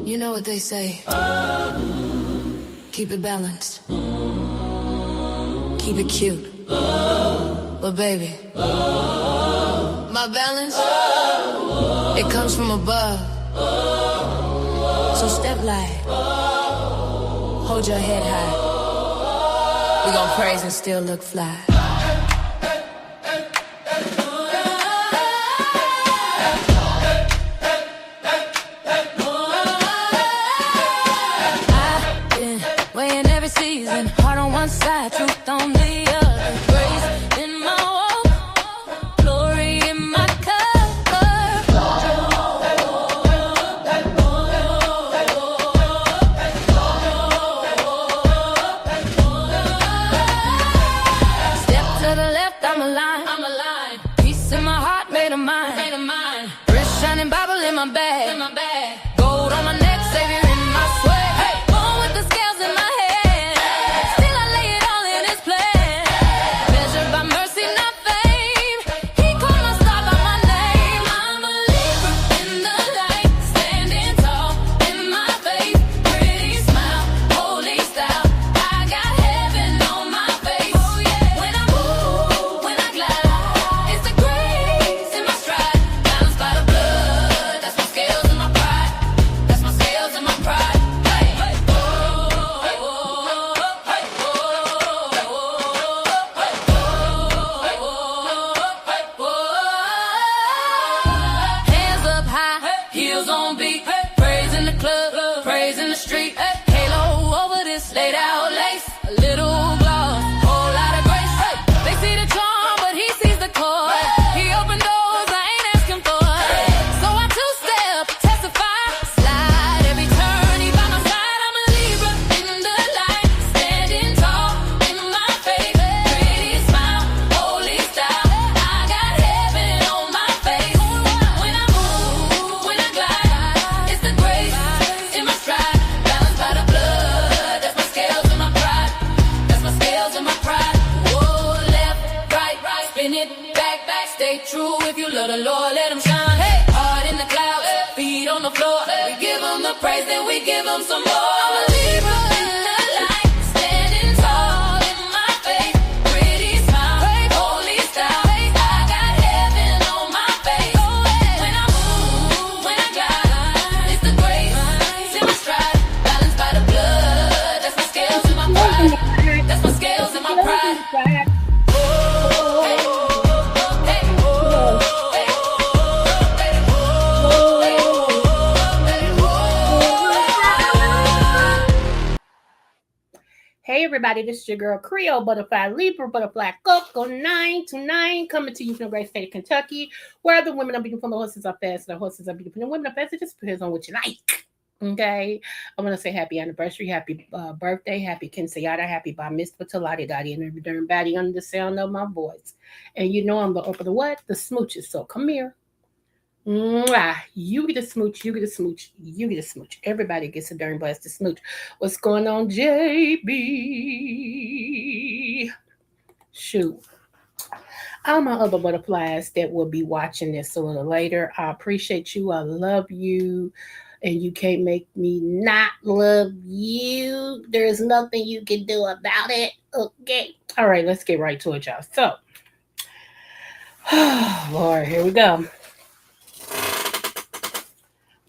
You know what they say. Keep it balanced. Keep it cute. But baby, my balance, it comes from above. So step light. Hold your head high. We gon' praise and still look fly. Weighing every season, heart on one side, truth on the other. Grace in my walk, glory in my cover. Step to the left, I'm aligned. Peace in my heart, made of mine. Wrist shining, Bible in my bag. Gold on my neck, Savior in my swag. Hey, born with the scales in my head. Still I lay it all in His plan. Measured by mercy, not fame. He called my star by my name. I'm a Libra in the light, standing tall in my faith. Pretty smile, holy style. I got heaven on my face. Oh yeah. When I move, when I glide, it's the grace in my stride. Balanced by the blood, that's my scales and my pride. That's my scales and my pride. Hey, hey, oh, hey, oh, hey, oh, hey, oh, hey, oh, hey, oh. Hands up high, heels on beat, praise in the club, praise in the street. Halo over this laid out lace, a little gloss, whole lot of grace. They see the charm, but He sees the core. He opened doors I ain't asking for. So I two-step, testify, slide every turn. He by my side. I'm a Libra in the light, standing tall in my faith. Pretty smile, holy style. I got heaven on my face. When I move, when I glide, it's the grace in my stride. Balanced by the blood, that's my scales and my pride. That's my scales and my pride. Whoa, left, right, spin it, back, stay true. If you love the Lord, let Him shine. Hey, heart in the clouds, feet on the floor. We give Him the praise, then we give Him some more. I'm a Libra in the light, standing tall in my faith. Pretty smile, holy style. I got heaven on my face. When I move, when I glide, it's the grace in my stride. Balanced by the blood, that's my scales and my pride. That's my scales and my pride. Hey everybody, this is your girl Creole Butterfly Libra Butterfly Coco 929 coming to you from the great state of Kentucky, where the women are beautiful, the horses are fast, the horses are beautiful, and the women are fast. It just depends on what you like. Okay, I want to say happy anniversary, happy birthday, happy quinceañera, happy bar mitzvah to Lottie Dottie and every darn baddie under the sound of my voice. And you know I'm the open the what? The smooches. So come here. Mwah. You get a smooch, you get a smooch, you get a smooch. Everybody gets a darn blasted smooch. What's going on, JB? Shoot. All my other butterflies that will be watching this a little later, I appreciate you. I love you. And you can't make me not love you. There's nothing you can do about it. Okay. All right, let's get right to it, y'all. So, Lord, here we go.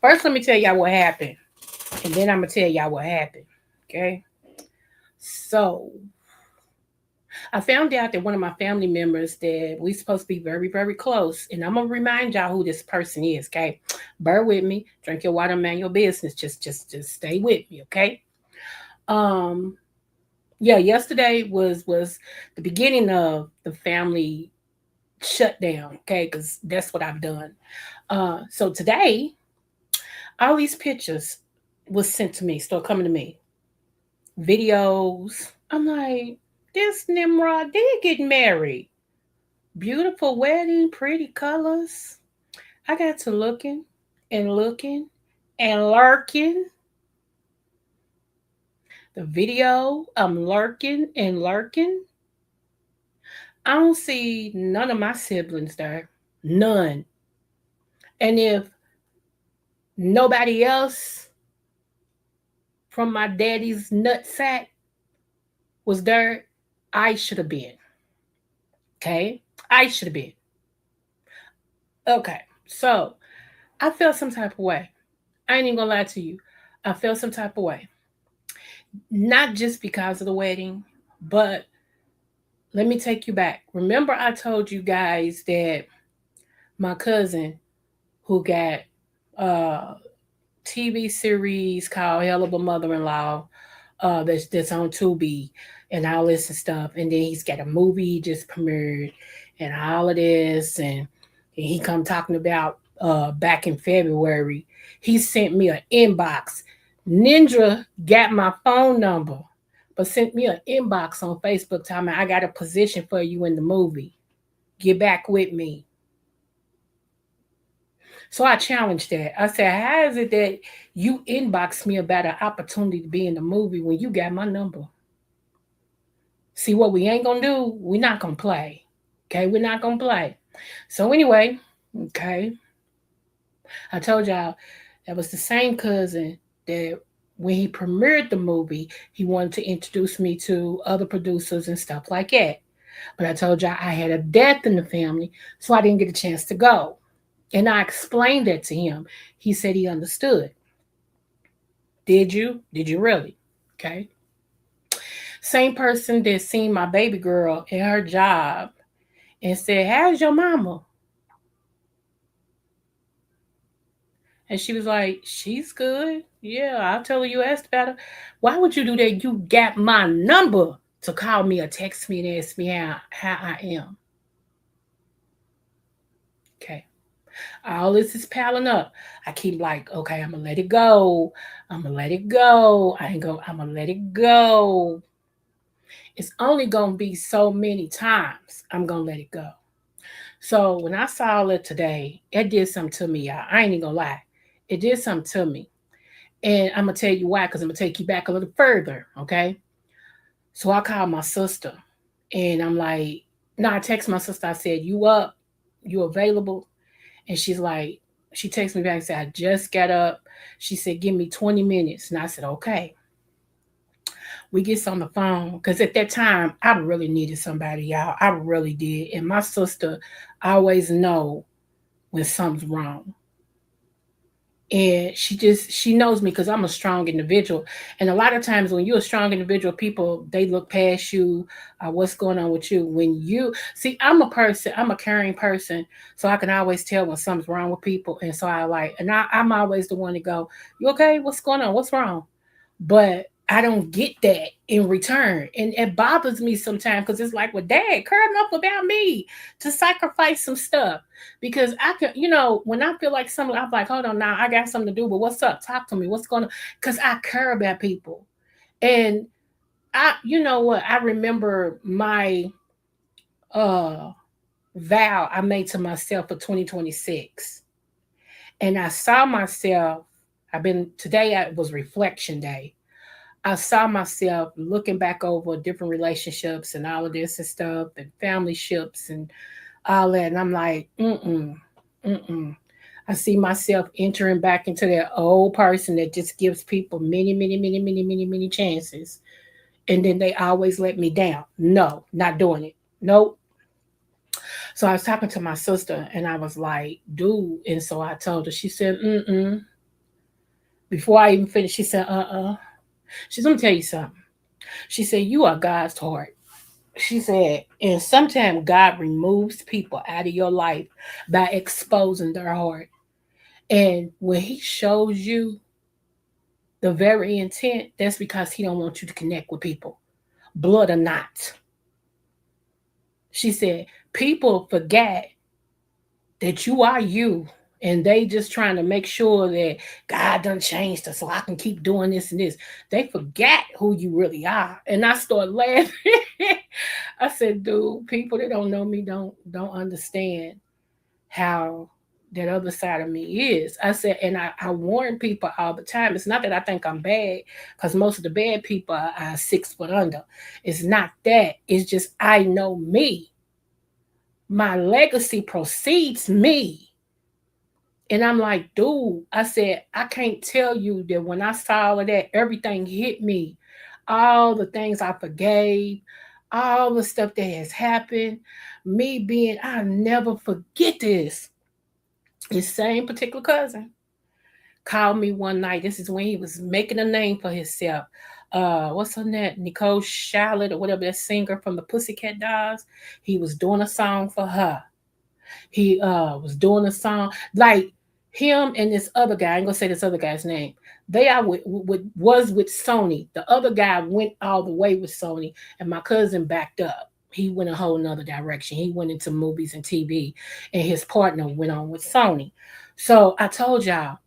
First, let me tell y'all what happened. And then I'm going to tell y'all what happened. Okay? So, I found out that one of my family members that we supposed to be very, very close. And I'm going to remind y'all who this person is, okay? Bear with me. Drink your water, man, your business. Just stay with me, okay? Yeah, yesterday was the beginning of the family shutdown, okay? Because that's what I've done. So today, all these pictures was sent to me, start coming to me. Videos. I'm like, this Nimrod did get married. Beautiful wedding, pretty colors. I got to looking and lurking. The video, I'm lurking and lurking. I don't see none of my siblings there. None. And if nobody else from my daddy's nutsack was there, I should have been. Okay? I should have been. Okay. So I felt some type of way. I ain't even gonna lie to you. I felt some type of way. Not just because of the wedding, but let me take you back. Remember, I told you guys that my cousin who got a TV series called Hell of a Mother-in-Law, that's on Tubi and all this and stuff. And then he's got a movie he just premiered and all of this. And he come talking about back in February. He sent me an inbox. Ninja got my phone number, but sent me an inbox on Facebook telling me I got a position for you in the movie. Get back with me. So I challenged that. I said, how is it that you inbox me about an opportunity to be in the movie when you got my number? See, what we ain't gonna do, we're not gonna play. Okay, we're not gonna play. So anyway, okay, I told y'all that was the same cousin that when he premiered the movie, he wanted to introduce me to other producers and stuff like that. But I told y'all I had a death in the family, so I didn't get a chance to go. And I explained that to him. He said he understood. Did you? Did you really? Okay. Same person that seen my baby girl in her job and said, how's your mama? And she was like, she's good. Yeah, I'll tell her you asked about her. Why would you do that? You got my number to call me or text me and ask me how I am. Okay. All this is piling up. I keep like, okay, I'm gonna let it go. I'm gonna let it go. I'm gonna let it go. It's only gonna be so many times I'm gonna let it go. So when I saw it today, it did something to me, y'all. I ain't even gonna lie. It did something to me. And I'm gonna tell you why, because I'm gonna take you back a little further, okay? So I called my sister and I'm like, no, I text my sister, I said, you up? You available? And she's like, she texted me back and said, I just got up. She said, give me 20 minutes. And I said, okay. We gets on the phone because at that time I really needed somebody, y'all. I really did. And my sister always know when something's wrong. And she knows me because I'm a strong individual. And a lot of times when you're a strong individual, people they look past you, what's going on with you. When you see, I'm a caring person, so I can always tell when something's wrong with people. And so I'm always the one to go, you okay? What's going on? What's wrong? But I don't get that in return. And it bothers me sometimes because it's like, well, dad, care enough about me to sacrifice some stuff. Because I can, when I feel like something, I'm like, hold on now, I got something to do, but what's up? Talk to me. What's going on? Because I care about people. And you know what? I remember my uh vow I made to myself for 2026. And I saw myself, today it was reflection day. I saw myself looking back over different relationships and all of this and stuff and family ships and all that. And I'm like, mm-mm. I see myself entering back into that old person that just gives people many, many, many, many, many, many chances. And then they always let me down. No, not doing it. Nope. So I was talking to my sister and I was like, dude. And so I told her, she said, mm-mm. Before I even finished, she said, She's gonna tell you something. She said, you are God's heart. She said, and sometimes God removes people out of your life by exposing their heart. And when he shows you the very intent, that's because he don't want you to connect with people, blood or not. She said, people forget that you are you. And they just trying to make sure that God done changed us so I can keep doing this and this. They forget who you really are. And I started laughing. I said, dude, people that don't know me don't understand how that other side of me is. I said, and I warn people all the time. It's not that I think I'm bad, because most of the bad people are 6 foot under. It's not that. It's just I know me. My legacy precedes me. And I'm like, dude, I said, I can't tell you that when I saw all of that, everything hit me. All the things I forgave, all the stuff that has happened, me being, I'll never forget this. His same particular cousin called me one night. This is when he was making a name for himself. What's her name? Nicole Charlotte or whatever, that singer from the Pussycat Dolls. He was doing a song for her. He was doing a song like him and this other guy. I ain't gonna say this other guy's name. They are was with Sony. The other guy went all the way with Sony, and my cousin backed up. He went a whole nother direction. He went into movies and TV, and his partner went on with Sony. So I told y'all,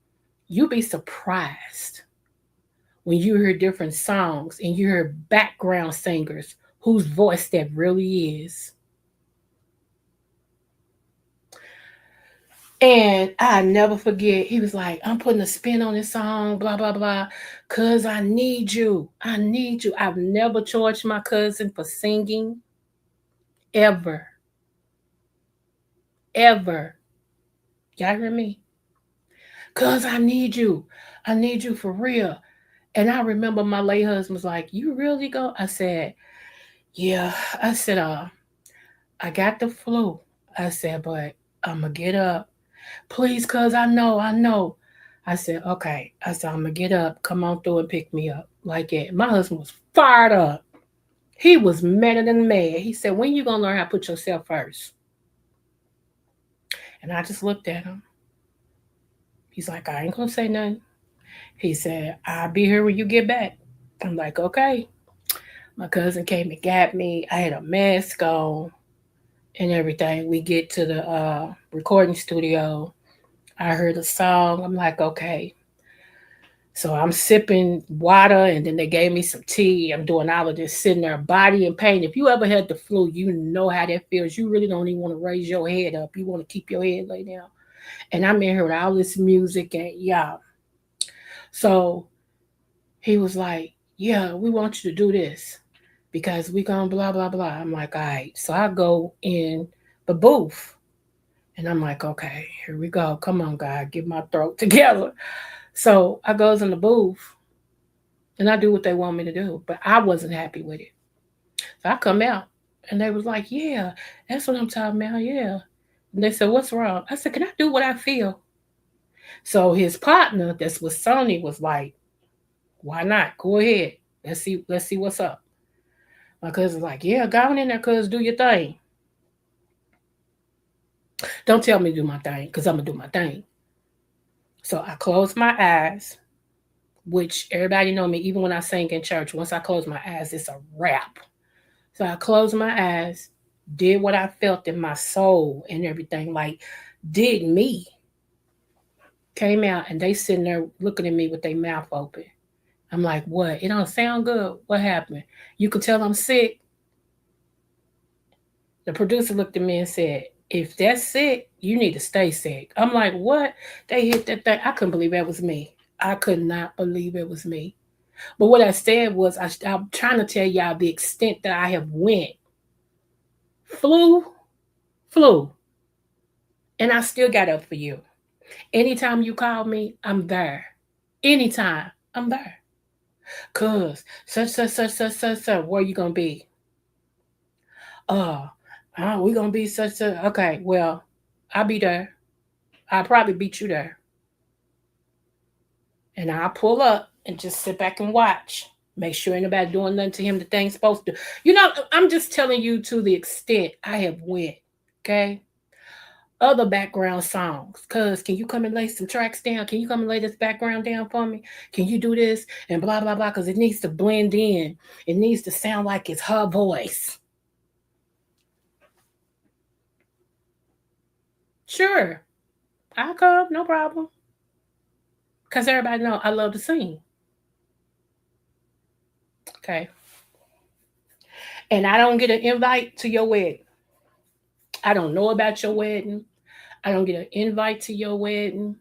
you'd be surprised when you hear different songs and you hear background singers whose voice that really is. And I never forget, he was like, I'm putting a spin on this song, blah, blah, blah, because I need you. I need you. I've never charged my cousin for singing, ever, ever. Y'all hear me? Because I need you. I need you for real. And I remember my late husband was like, you really go? I said, yeah. I said, I got the flu. I said, but I'm going to get up. Please, cuz I know. I said, okay. I said, I'm gonna get up. Come on through and pick me up. Like that. My husband was fired up. He was madder than mad. He said, when you gonna learn how to put yourself first? And I just looked at him. He's like, I ain't gonna say nothing. He said, I'll be here when you get back. I'm like, okay. My cousin came and got me. I had a mask on and everything. We get to the recording studio. I heard a song. I'm like, okay. So I'm sipping water and then they gave me some tea. I'm doing all of this, sitting there, body in pain. If you ever had the flu, you know how that feels. You really don't even want to raise your head up. You want to keep your head laid down. And I'm in here with all this music and yeah. So he was like, yeah, we want you to do this because we gonna blah, blah, blah. I'm like, all right. So I go in the booth and I'm like, okay, here we go. Come on, God, get my throat together. So I goes in the booth and I do what they want me to do, but I wasn't happy with it. So I come out and they was like, yeah, that's what I'm talking about. Yeah. And they said, what's wrong? I said, can I do what I feel? So his partner that's with Sony was like, why not? Go ahead. Let's see what's up. My cousin's like, yeah, go on in there, cuz do your thing. Don't tell me to do my thing, because I'm gonna do my thing. So I closed my eyes, which everybody know me, even when I sing in church, once I close my eyes, it's a wrap. So I closed my eyes, did what I felt in my soul and everything, like did me. Came out and they sitting there looking at me with their mouth open. I'm like, what? It don't sound good. What happened? You can tell I'm sick. The producer looked at me and said, if that's sick, you need to stay sick. I'm like, what? They hit that thing. I couldn't believe that was me. I could not believe it was me. But what I said was, I'm trying to tell y'all the extent that I have went. Flu, flu. And I still got up for you. Anytime you call me, I'm there. Anytime, I'm there. Cause such, where you gonna be? Uh, we gonna be such. Okay, well, I'll be there. I'll probably beat you there. And I'll pull up and just sit back and watch. Make sure ain't nobody doing nothing to him that they ain't supposed to. You know, I'm just telling you to the extent I have went. Okay. Other background songs. Cuz can you come and lay some tracks down? Can you come and lay this background down for me? Can you do this? And blah blah blah. Cause it needs to blend in. It needs to sound like it's her voice. Sure. I'll come, no problem. Cause everybody know I love to sing. Okay. And I don't get an invite to your wedding. I don't know about your wedding. I don't get an invite to your wedding.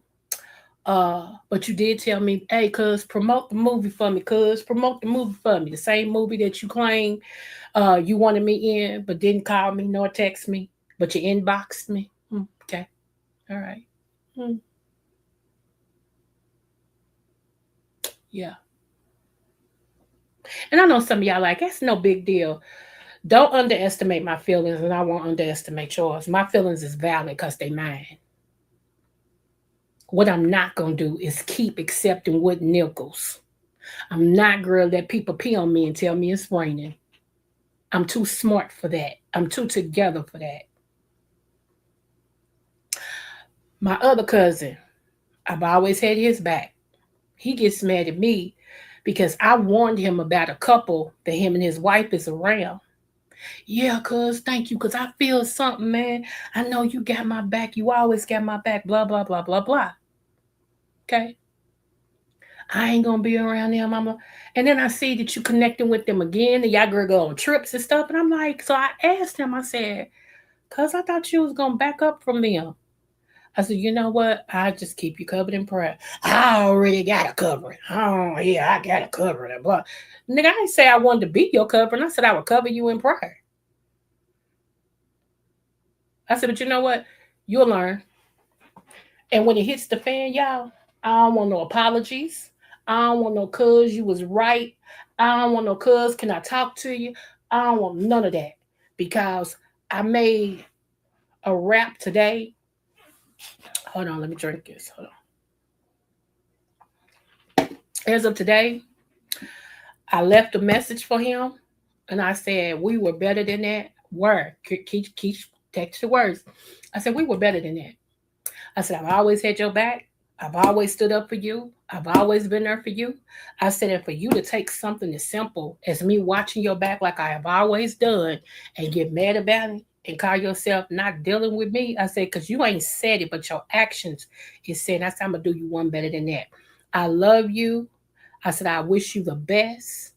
But you did tell me, hey, cuz promote the movie for me, cuz promote the movie for me. The same movie that you claim you wanted me in, but didn't call me nor text me, but you inboxed me. Okay. All right. Hmm. Yeah. And I know some of y'all like, that's no big deal. Don't underestimate my feelings, and I won't underestimate yours. My feelings is valid because they mine. What I'm not gonna do is keep accepting wood nickels. I'm not girl that people pee on me and tell me it's raining. I'm too smart for that. I'm too together for that. My other cousin, I've always had his back. He gets mad at me because I warned him about a couple that him and his wife is around. Yeah, cuz, thank you, cuz I feel something, man. I know you got my back. You always got my back, blah, blah, blah, blah, blah. Okay. I ain't gonna be around them, mama. And then I see that you connecting with them again, and y'all girl go on trips and stuff. And I'm like, so I asked him, I said, cuz I thought you was gonna back up from them. I said, you know what? I just keep you covered in prayer. I already got a covering. Oh, yeah, I got a covering. Blah. Nigga, I didn't say I wanted to be your covering. I said I would cover you in prayer. I said, but you know what? You'll learn. And when it hits the fan, y'all, I don't want no apologies. I don't want no cuz you was right. I don't want no cuz can I talk to you? I don't want none of that. Because I made a rap today. Hold on, let me drink this. Hold on. As of today, I left a message for him and I said, we were better than that. Word. Keep text the words. I said, we were better than that. I said, I've always had your back. I've always stood up for you. I've always been there for you. I said, and for you to take something as simple as me watching your back like I have always done and get mad about it and call yourself not dealing with me, I said, because you ain't said it, but your actions is saying, I said, I'm going to do you one better than that. I love you. I said, I wish you the best,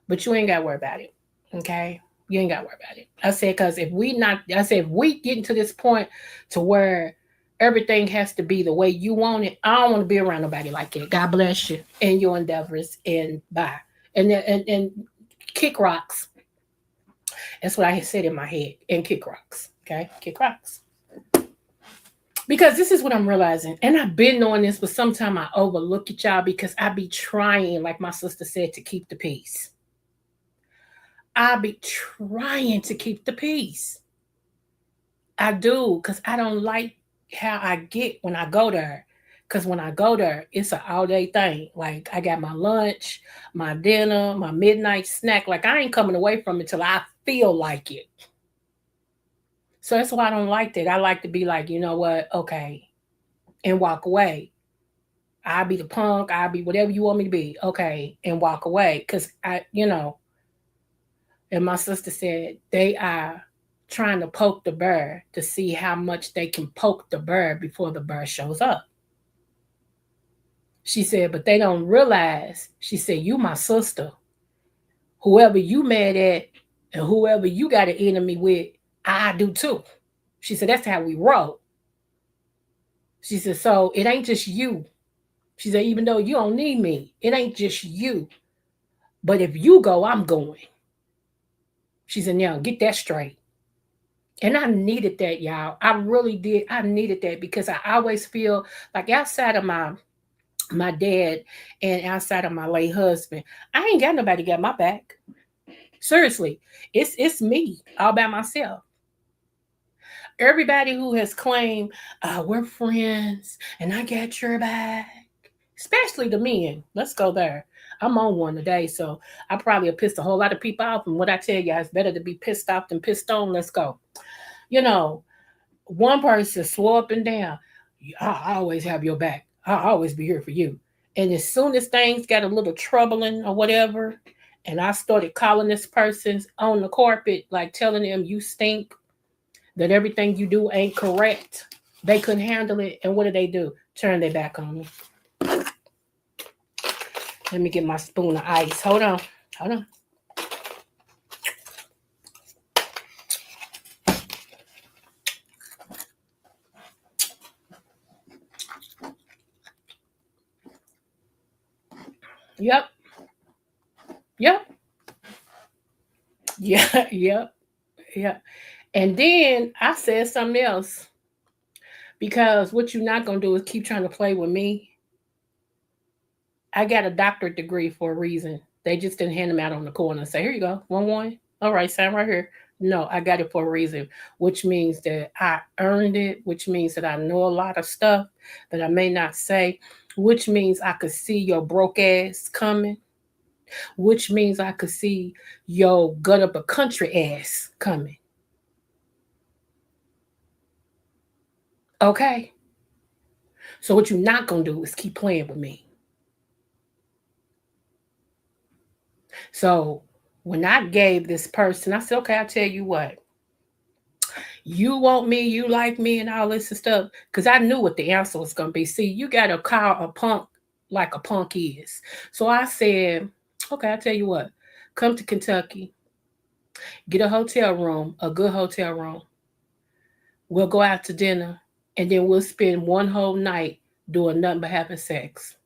but you ain't got to worry about it. Okay? You ain't got to worry about it. I said, because if we get to this point to where everything has to be the way you want it, I don't want to be around nobody like that. God bless you and your endeavors and bye. And kick rocks. That's what I had said in my head. And kick rocks. Okay? Kick rocks. Because this is what I'm realizing. And I've been knowing this, but sometimes I overlook it, y'all, because I be trying, like my sister said, to keep the peace. I be trying to keep the peace. I do, because I don't like how I get when I go there. Because when I go there, it's an all day thing. Like I got my lunch, my dinner, my midnight snack. Like I ain't coming away from it till I feel like it. So that's why I don't like that. I like to be like, you know what? Okay. And walk away. I'll be the punk. I'll be whatever you want me to be. Okay. And walk away. Because and my sister said they are trying to poke the bear to see how much they can poke the bear before the bear shows up. She said, but they don't realize, she said, you my sister. Whoever you mad at and whoever you got an enemy with, I do too. She said, that's how we roll. She said, so it ain't just you. She said, even though you don't need me, it ain't just you. But if you go, I'm going. She said, now get that straight. And I needed that, y'all. I really did. I needed that because I always feel like outside of my dad and outside of my late husband, I ain't got nobody got my back. Seriously, it's me all by myself. Everybody who has claimed we're friends and I got your back, especially the men. Let's go there. I'm on one today, so I probably have pissed a whole lot of people off. And what I tell you, it's better to be pissed off than pissed on. Let's go. You know, one person swore up and down, I always have your back. I'll always be here for you. And as soon as things got a little troubling or whatever, and I started calling this person on the carpet, like telling them you stink, that everything you do ain't correct, they couldn't handle it. And what did they do? Turn their back on me. Let me get my spoon of ice. Hold on. Hold on. Yep. Yep. Yeah. Yep. Yep. And then I said something else because what you're not going to do is keep trying to play with me. I got a doctorate degree for a reason. They just didn't hand them out on the corner and say, here you go, 1-1. All right, sign right here. No, I got it for a reason, which means that I earned it, which means that I know a lot of stuff that I may not say, which means I could see your broke ass coming, which means I could see your gut up a country ass coming. Okay? So what you're not gonna do is keep playing with me. So when I gave this person, I said, okay, I'll tell you what. You want me, you like me, and all this and stuff. Because I knew what the answer was gonna be. See, you gotta call a punk like a punk is. So I said, okay, I'll tell you what. Come to Kentucky, get a hotel room, a good hotel room. We'll go out to dinner, and then we'll spend one whole night doing nothing but having sex.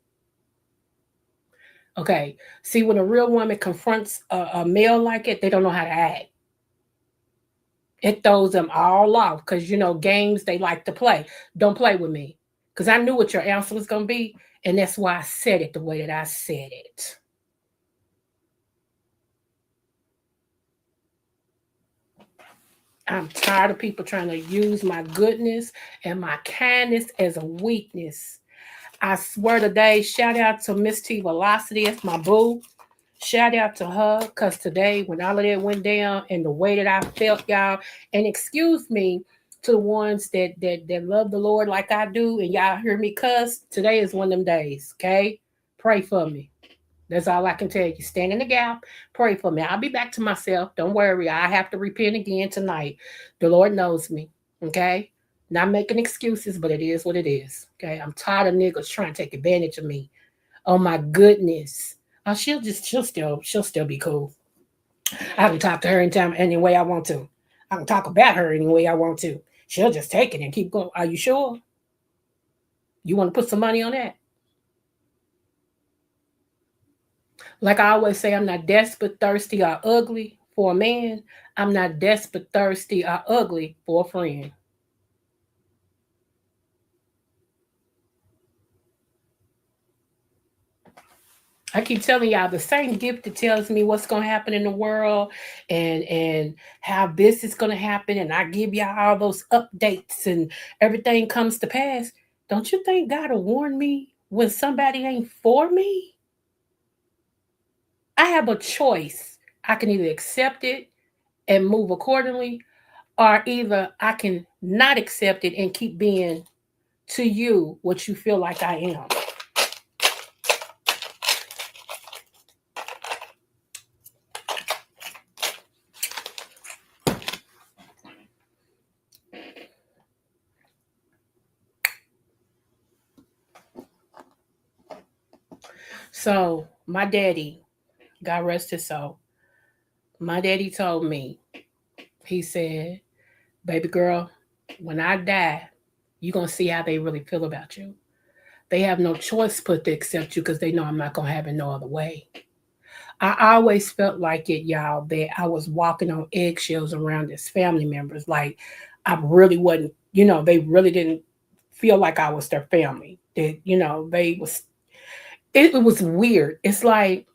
Okay. See, when a real woman confronts a male like it, they don't know how to act. It throws them all off because games they like to play. Don't play with me because I knew what your answer was going to be, and that's why I said it the way that I said it. I'm tired of people trying to use my goodness and my kindness as a weakness. I swear today, shout out to Miss T Velocity. That's my boo. Shout out to her because today, when all of that went down and the way that I felt, y'all, and excuse me to the ones that love the Lord like I do, and y'all hear me cuss, today is one of them days, okay? Pray for me. That's all I can tell you. Stand in the gap. Pray for me. I'll be back to myself. Don't worry. I have to repent again tonight. The Lord knows me. Okay? Not making excuses, but it is what it is. Okay? I'm tired of niggas trying to take advantage of me. Oh my goodness. Oh, she'll still be cool. I can talk to her anytime any way I want to. I can talk about her any way I want to. She'll just take it and keep going. Are you sure? You want to put some money on that? Like I always say, I'm not desperate, thirsty, or ugly for a man. I'm not desperate, thirsty, or ugly for a friend. I keep telling y'all the same gift that tells me what's gonna happen in the world and how this is gonna happen, and I give y'all all those updates and everything comes to pass. Don't you think God will warn me when somebody ain't for me? I have a choice. I can either accept it and move accordingly, or either I can not accept it and keep being to you what you feel like I am. So, my daddy, God rest his soul, my daddy told me, he said, baby girl, when I die, you're going to see how they really feel about you. They have no choice but to accept you because they know I'm not going to have it no other way. I always felt like it, y'all, that I was walking on eggshells around his family members. Like I really wasn't, they really didn't feel like I was their family. That, they was, it was weird. It's like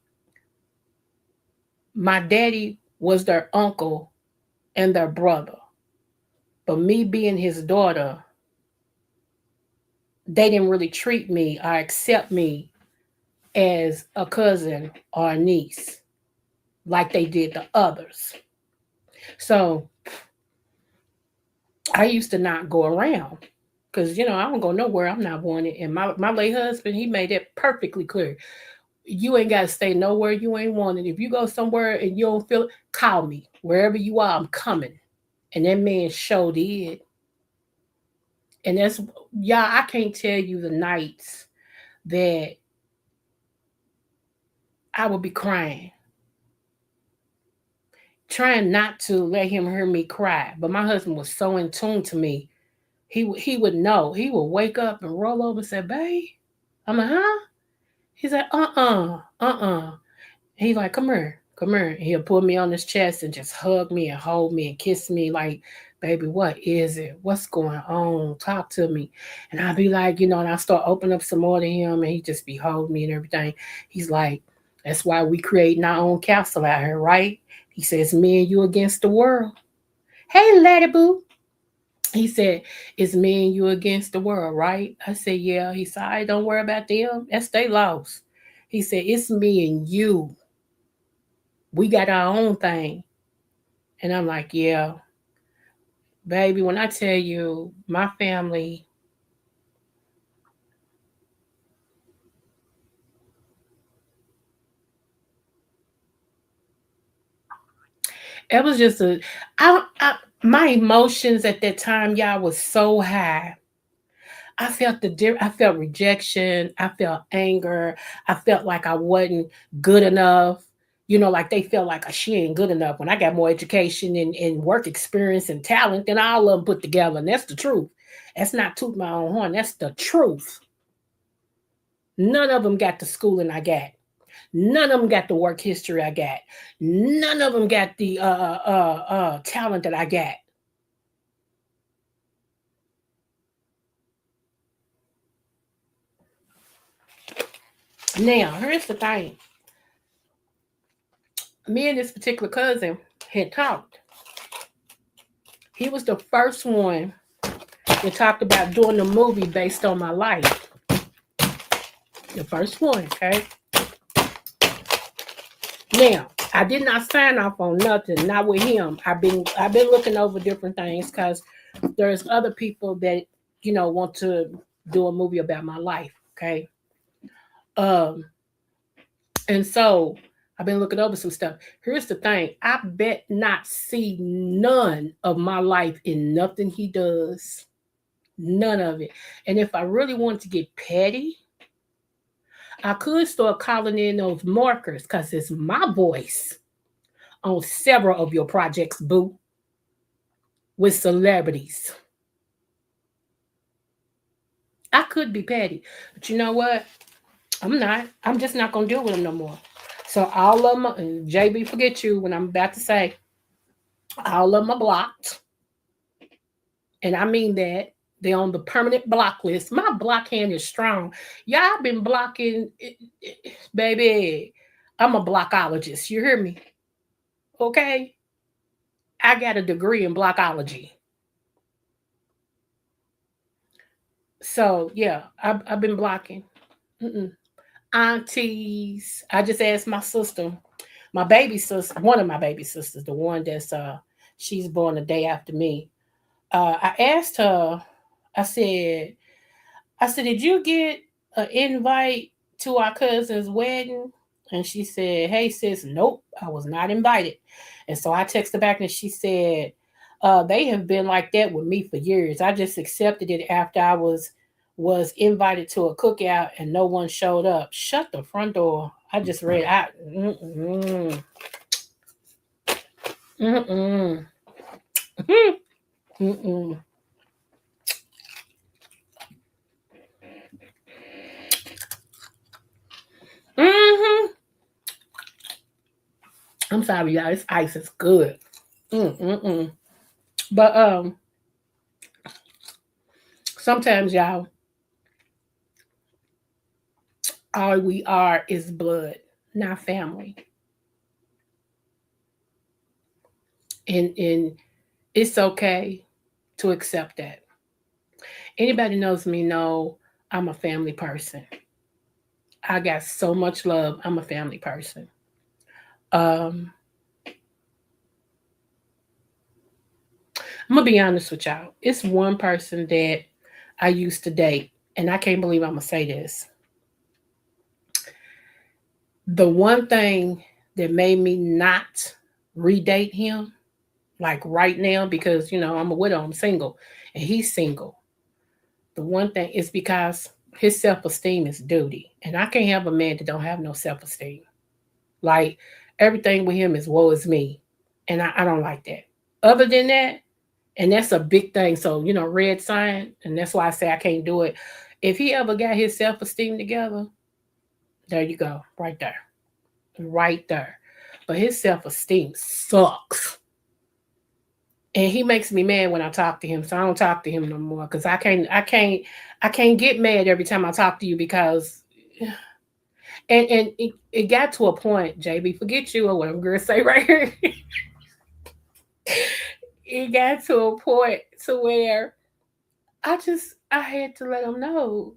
my daddy was their uncle and their brother. But me being his daughter, they didn't really treat me or accept me as a cousin or a niece like they did the others. So I used to not go around because I don't go nowhere. I'm not wanted. And my late husband, he made that perfectly clear. You ain't got to stay nowhere you ain't wanted. If you go somewhere and you don't feel it, call me. Wherever you are, I'm coming. And that man sure did. And that's, y'all, I can't tell you the nights that I would be crying, trying not to let him hear me cry. But my husband was so in tune to me. He would know. He would wake up and roll over and say, babe. I'm like, huh? He's like, uh-uh. He's like, come here. And he'll put me on his chest and just hug me and hold me and kiss me like, baby, what is it? What's going on? Talk to me. And I'll be like, and I start opening up some more to him, and he just be holding me and everything. He's like, that's why we creating our own castle out here, right? He says, me and you against the world. Hey, Lady Boo. He said, it's me and you against the world, right? I said, yeah. He said, I don't worry about them. That's they lost. He said, it's me and you. We got our own thing. And I'm like, yeah, baby, when I tell you my family, it was just my emotions at that time, y'all, was so high. I felt rejection. I felt anger. I felt like I wasn't good enough. Like they felt like she ain't good enough when I got more education and work experience and talent than all of them put together. And that's the truth. That's not toot my own horn. That's the truth. None of them got the schooling I got. None of them got the work history I got. None of them got the talent that I got. Now, here's the thing. Me and this particular cousin had talked. He was the first one that talked about doing a movie based on my life. The first one, okay? Now, I did not sign off on nothing, not with him. I've been looking over different things because there's other people that want to do a movie about my life, okay? Um, and so I've been looking over some stuff. Here's the thing: I bet not see none of my life in nothing he does, none of it. And if I really want to get petty, I could start calling in those markers because it's my voice on several of your projects, boo, with celebrities. I could be petty, but you know what? I'm not. I'm just not gonna deal with them no more. So all of them, and JB, forget you when I'm about to say, all of them are blocked, and I mean that they're on the permanent block list. My block hand is strong. Y'all been blocking, baby. I'm a blockologist. You hear me? Okay. I got a degree in blockology. So yeah, I've been blocking. Mm-mm. Aunties. I just asked my sister, my baby sister, one of my baby sisters, the one that's she's born the day after me. I asked her, I said, did you get an invite to our cousin's wedding? And she said, hey sis, nope, I was not invited. And so I texted back and she said, they have been like that with me for years. I just accepted it after I was invited to a cookout and no one showed up. Shut the front door. I just read out. Mm-mm. Mm-mm. Mm-mm. Mm-hmm. I'm sorry, y'all. This ice is good. Mm-mm-mm. But sometimes y'all, all we are is blood, not family. And it's okay to accept that. Anybody knows me know I'm a family person. I got so much love. I'm a family person. Um, I'm gonna be honest with y'all. It's one person that I used to date, and I can't believe I'm gonna say this. The one thing that made me not redate him, like right now, because I'm a widow, I'm single, and he's single. The one thing is because his self-esteem is duty, and I can't have a man that don't have no self-esteem. Like everything with him is woe is me, and I don't like that. Other than that, and that's a big thing. So red sign, and that's why I say I can't do it. If he ever got his self-esteem together, there you go, right there, right there. But his self-esteem sucks. And he makes me mad when I talk to him, so I don't talk to him no more because I can't get mad every time I talk to you because and it got to a point, JB, forget you or what I'm gonna say right here. It got to a point to where I had to let him know.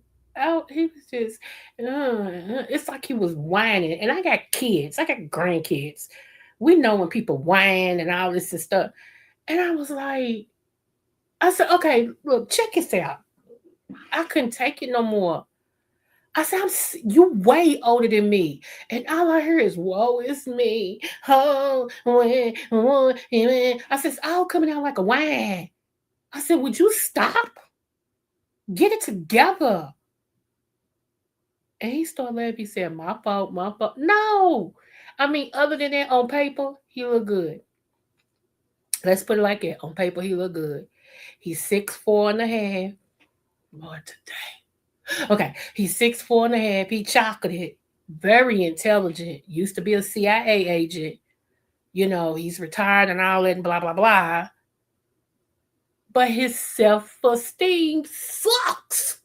He was just it's like he was whining, and I got kids, I got grandkids. We know when people whine and all this and stuff, and I was like, I said, okay, look, check this out. I couldn't take it no more. I said, you way older than me. And all I hear is, woe is me. Oh, I said, it's all coming out like a whine. I said, would you stop? Get it together. And he started laughing. He said, my fault, my fault. No. I mean, other than that, on paper, he look good. Let's put it like that. On paper, he look good. He's 6'4" and a half. Lord, today. Okay, he's 6'4" and a half. He chocolate, very intelligent. Used to be a CIA agent. You know, he's retired and all that and blah blah blah. But his self-esteem sucks.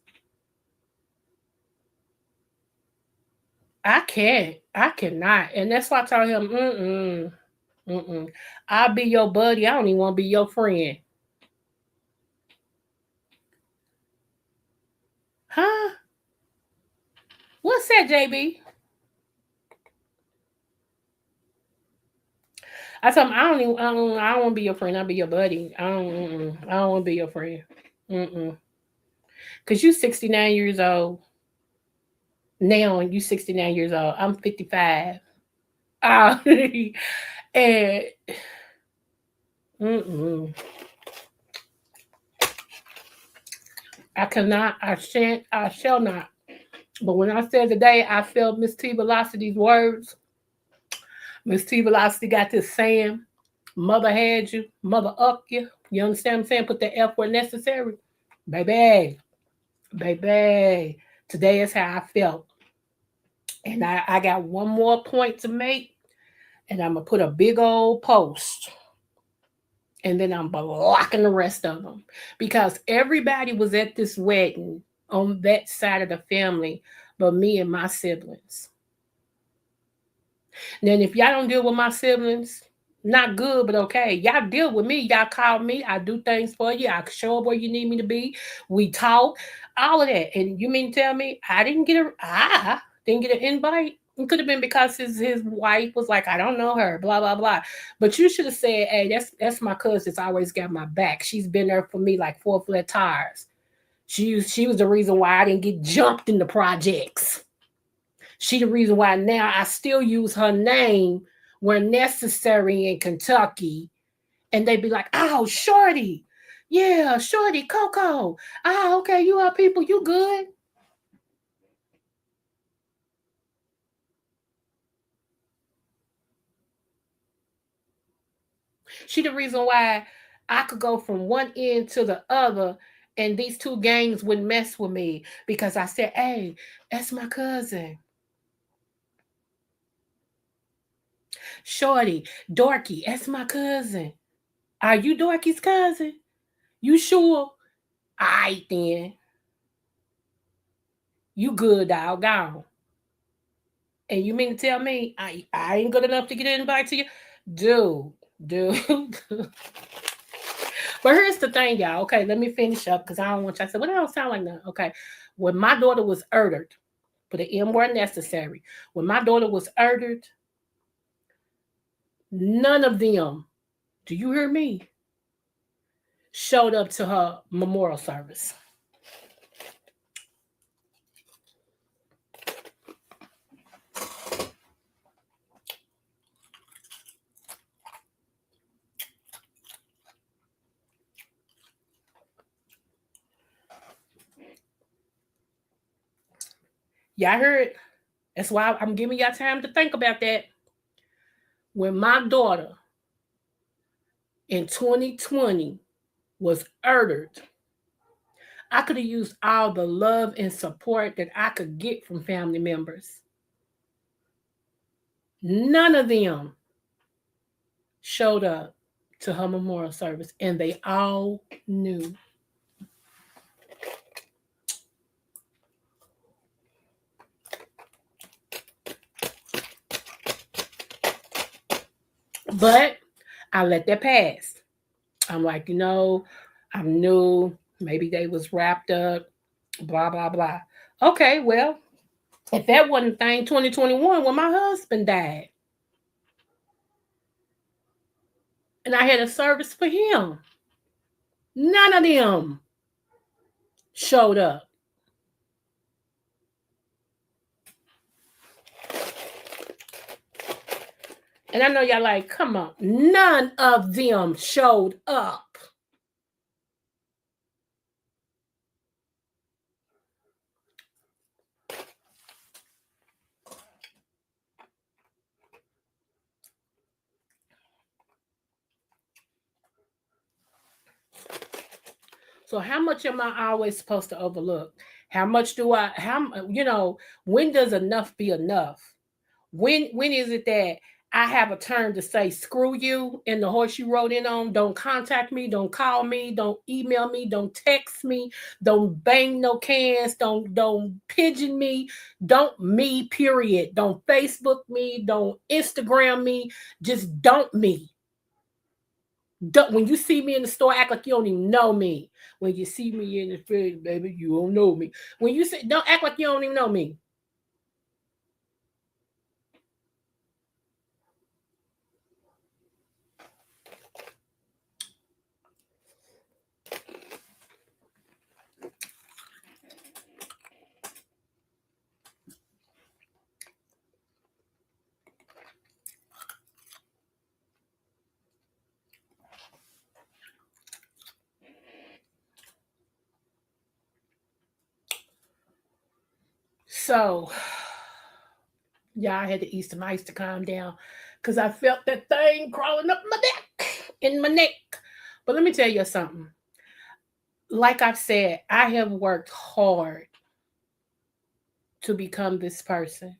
I cannot. And that's why I told him, I'll be your buddy. I don't even want to be your friend. Huh? What's that, JB? I told him I don't want to be your friend. I'll be your buddy. I don't want to be your friend. Cause you 69 years old now, and you 69 years old. I'm 55. Uh, and mm-mm. I cannot. I shan't. I shall not. But when I said today, I felt Miss T Velocity's words. Miss T Velocity got this saying, mother had you, mother up you. You understand what I'm saying? Put the F where necessary. Baby, baby. Today is how I felt. And I got one more point to make. And I'm going to put a big old post. And then I'm blocking the rest of them. Because everybody was at this wedding on that side of the family, but me and my siblings. Now, if y'all don't deal with my siblings, not good, but okay. Y'all deal with me. Y'all call me. I do things for you. I show up where you need me to be. We talk, all of that. And you mean to tell me I didn't get an invite? It could have been because his wife was like, I don't know her, blah blah blah. But you should have said, hey, that's my cousin. That's always got my back. She's been there for me like 4 flat tires. She was the reason why I didn't get jumped in the projects. She the reason why now I still use her name where necessary in Kentucky. And they be like, oh, Shorty. Yeah, Shorty, Coco. Oh, okay, you are people, you good. She the reason why I could go from one end to the other and these two gangs wouldn't mess with me because I said, hey, that's my cousin. Shorty, Dorky, that's my cousin. Are you Dorky's cousin? You sure? All right, then. You good, dog, gone. And you mean to tell me I ain't good enough to get an invite to you? Dude. But here's the thing, y'all. Okay, let me finish up because I don't want y'all to say, well, that don't sound like that. Okay. When my daughter was murdered, put an M where necessary. When my daughter was murdered, none of them, do you hear me, showed up to her memorial service. Y'all heard? That's why I'm giving y'all time to think about that. When my daughter in 2020 was murdered, I could have used all the love and support that I could get from family members. None of them showed up to her memorial service, and they all knew. But I let that pass. I'm like, I'm new. Maybe they was wrapped up, blah, blah, blah. Okay, well, if that wasn't thing 2021 when my husband died, and I had a service for him, none of them showed up. And I know y'all like, come on, none of them showed up. So how much am I always supposed to overlook? How much do I, when does enough be enough? When is it that I have a turn to say screw you and the horse you rode in on? Don't contact me, don't call me, don't email me, don't text me, don't bang no cans, don't pigeon me, don't me, period. Don't Facebook me, don't Instagram me, just don't me. When you see me in the store, act like you don't even know me. When you see me in the field, baby, you don't know me. When you say, don't act like you don't even know me. So, yeah, I had to eat some ice to calm down because I felt that thing crawling up my neck, in my neck. But let me tell you something. Like I've said, I have worked hard to become this person.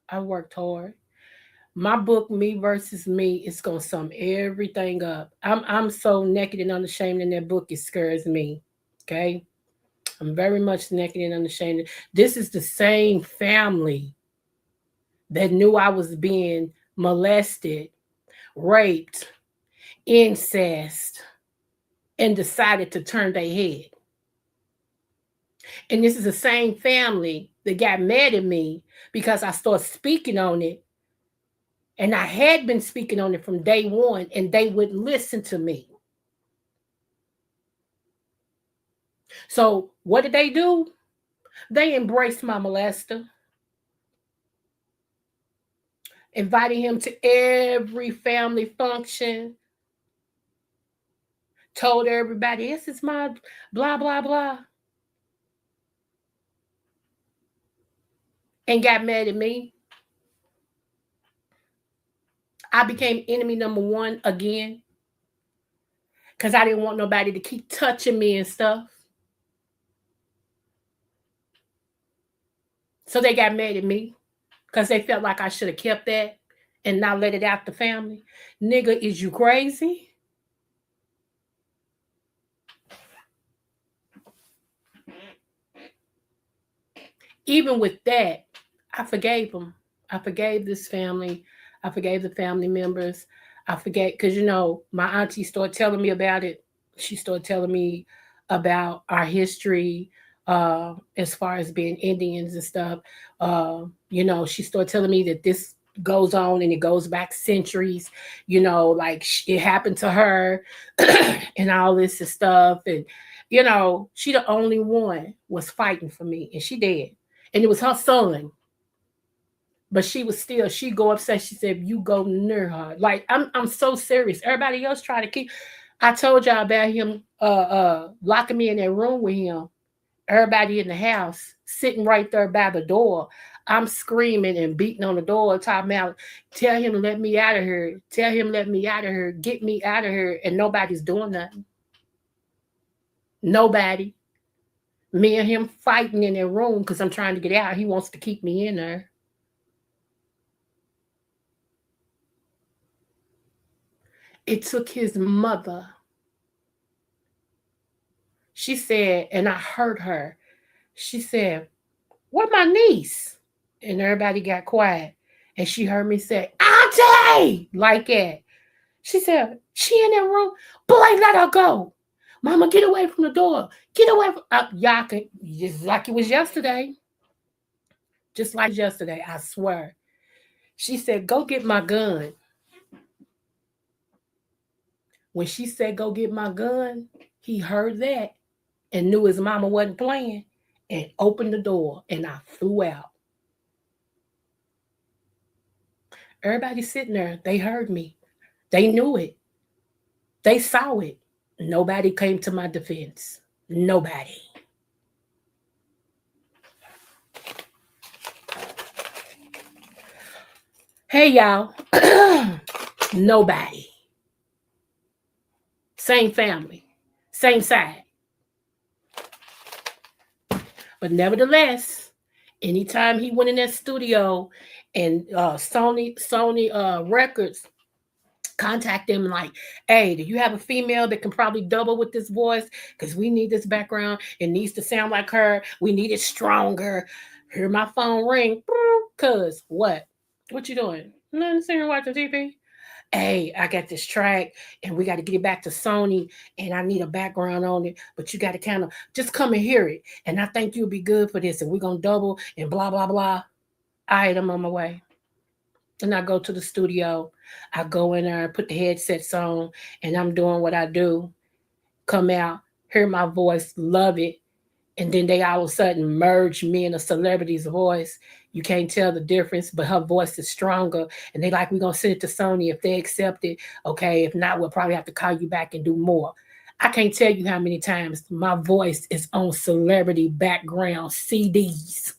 I worked hard. My book, Me versus Me, is gonna sum everything up. I'm so naked and unashamed in that book, it scares me. Okay. I'm very much naked and unashamed. This is the same family that knew I was being molested, raped, incest, and decided to turn their head. And this is the same family that got mad at me because I started speaking on it. And I had been speaking on it from day one, and they wouldn't listen to me. So what did they do? They embraced my molester, invited him to every family function, told everybody, this is my blah, blah, blah, and got mad at me. I became enemy number one again because I didn't want nobody to keep touching me and stuff. So they got mad at me because they felt like I should have kept that and not let it out the family. Nigga, is you crazy? Even with that, I forgave them. I forgave this family. I forgave the family members. I forget because my auntie started telling me about it. She started telling me about our history, as far as being Indians and stuff. She started telling me that this goes on and it goes back centuries. Like it happened to her and all this and stuff. And she the only one was fighting for me, and she did. And it was her son. But she go upset. She said, you go near her. Like, I'm so serious. Everybody else try to keep. I told y'all about him locking me in that room with him. Everybody in the house sitting right there by the door. I'm screaming and beating on the door, talking about, tell him to let me out of here. Tell him let me out of here. Get me out of here. And nobody's doing nothing. Nobody. Me and him fighting in that room because I'm trying to get out. He wants to keep me in there. It took his mother. She said, and I heard her. She said, "Where my niece?" And everybody got quiet. And she heard me say, "Auntie!" Like that. She said, "She in that room? Boy, let her go. Mama, get away from the door. Get away from y'all can just like it was yesterday. Just like yesterday, I swear." She said, "Go get my gun." When she said, "Go get my gun," he heard that and knew his mama wasn't playing and opened the door and I flew out. Everybody sitting there, they heard me. They knew it. They saw it. Nobody came to my defense. Nobody. Hey, y'all. Nobody. Same family, same side. But nevertheless, anytime he went in that studio and Sony Records contact them like, "Hey, do you have a female that can probably double with this voice? Because we need this background. It needs to sound like her. We need it stronger." Hear my phone ring. Cuz what? What you doing? Nothing, sitting here watching TV. "Hey, I got this track and we got to get it back to Sony and I need a background on it, but you got to kind of just come and hear it. And I think you'll be good for this and we're going to double and blah, blah, blah." All right, I'm on my way. And I go to the studio. I go in there, put the headsets on, and I'm doing what I do. Come out, hear my voice, love it. And then they all of a sudden merge me in a celebrity's voice. You can't tell the difference, but her voice is stronger. And they like, "We're gonna send it to Sony. If they accept it, okay. If not, we'll probably have to call you back and do more." I can't tell you how many times my voice is on celebrity background CDs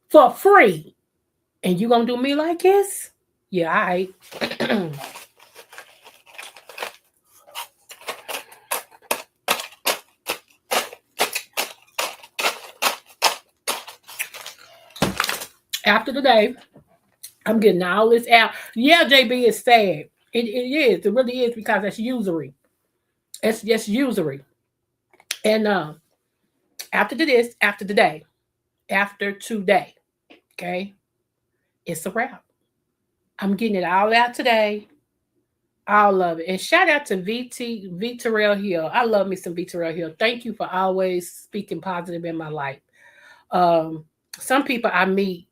for free. And you gonna do me like this? Yeah, all right. After the day, I'm getting all this out. Yeah, JB is sad. It is. It really is because that's usury. It's just usury. And after this, after the day, after today, okay, it's a wrap. I'm getting it all out today. All of it. And shout out to V Terrell Hill. I love me some V Terrell Hill. Thank you for always speaking positive in my life. Um, some people I meet,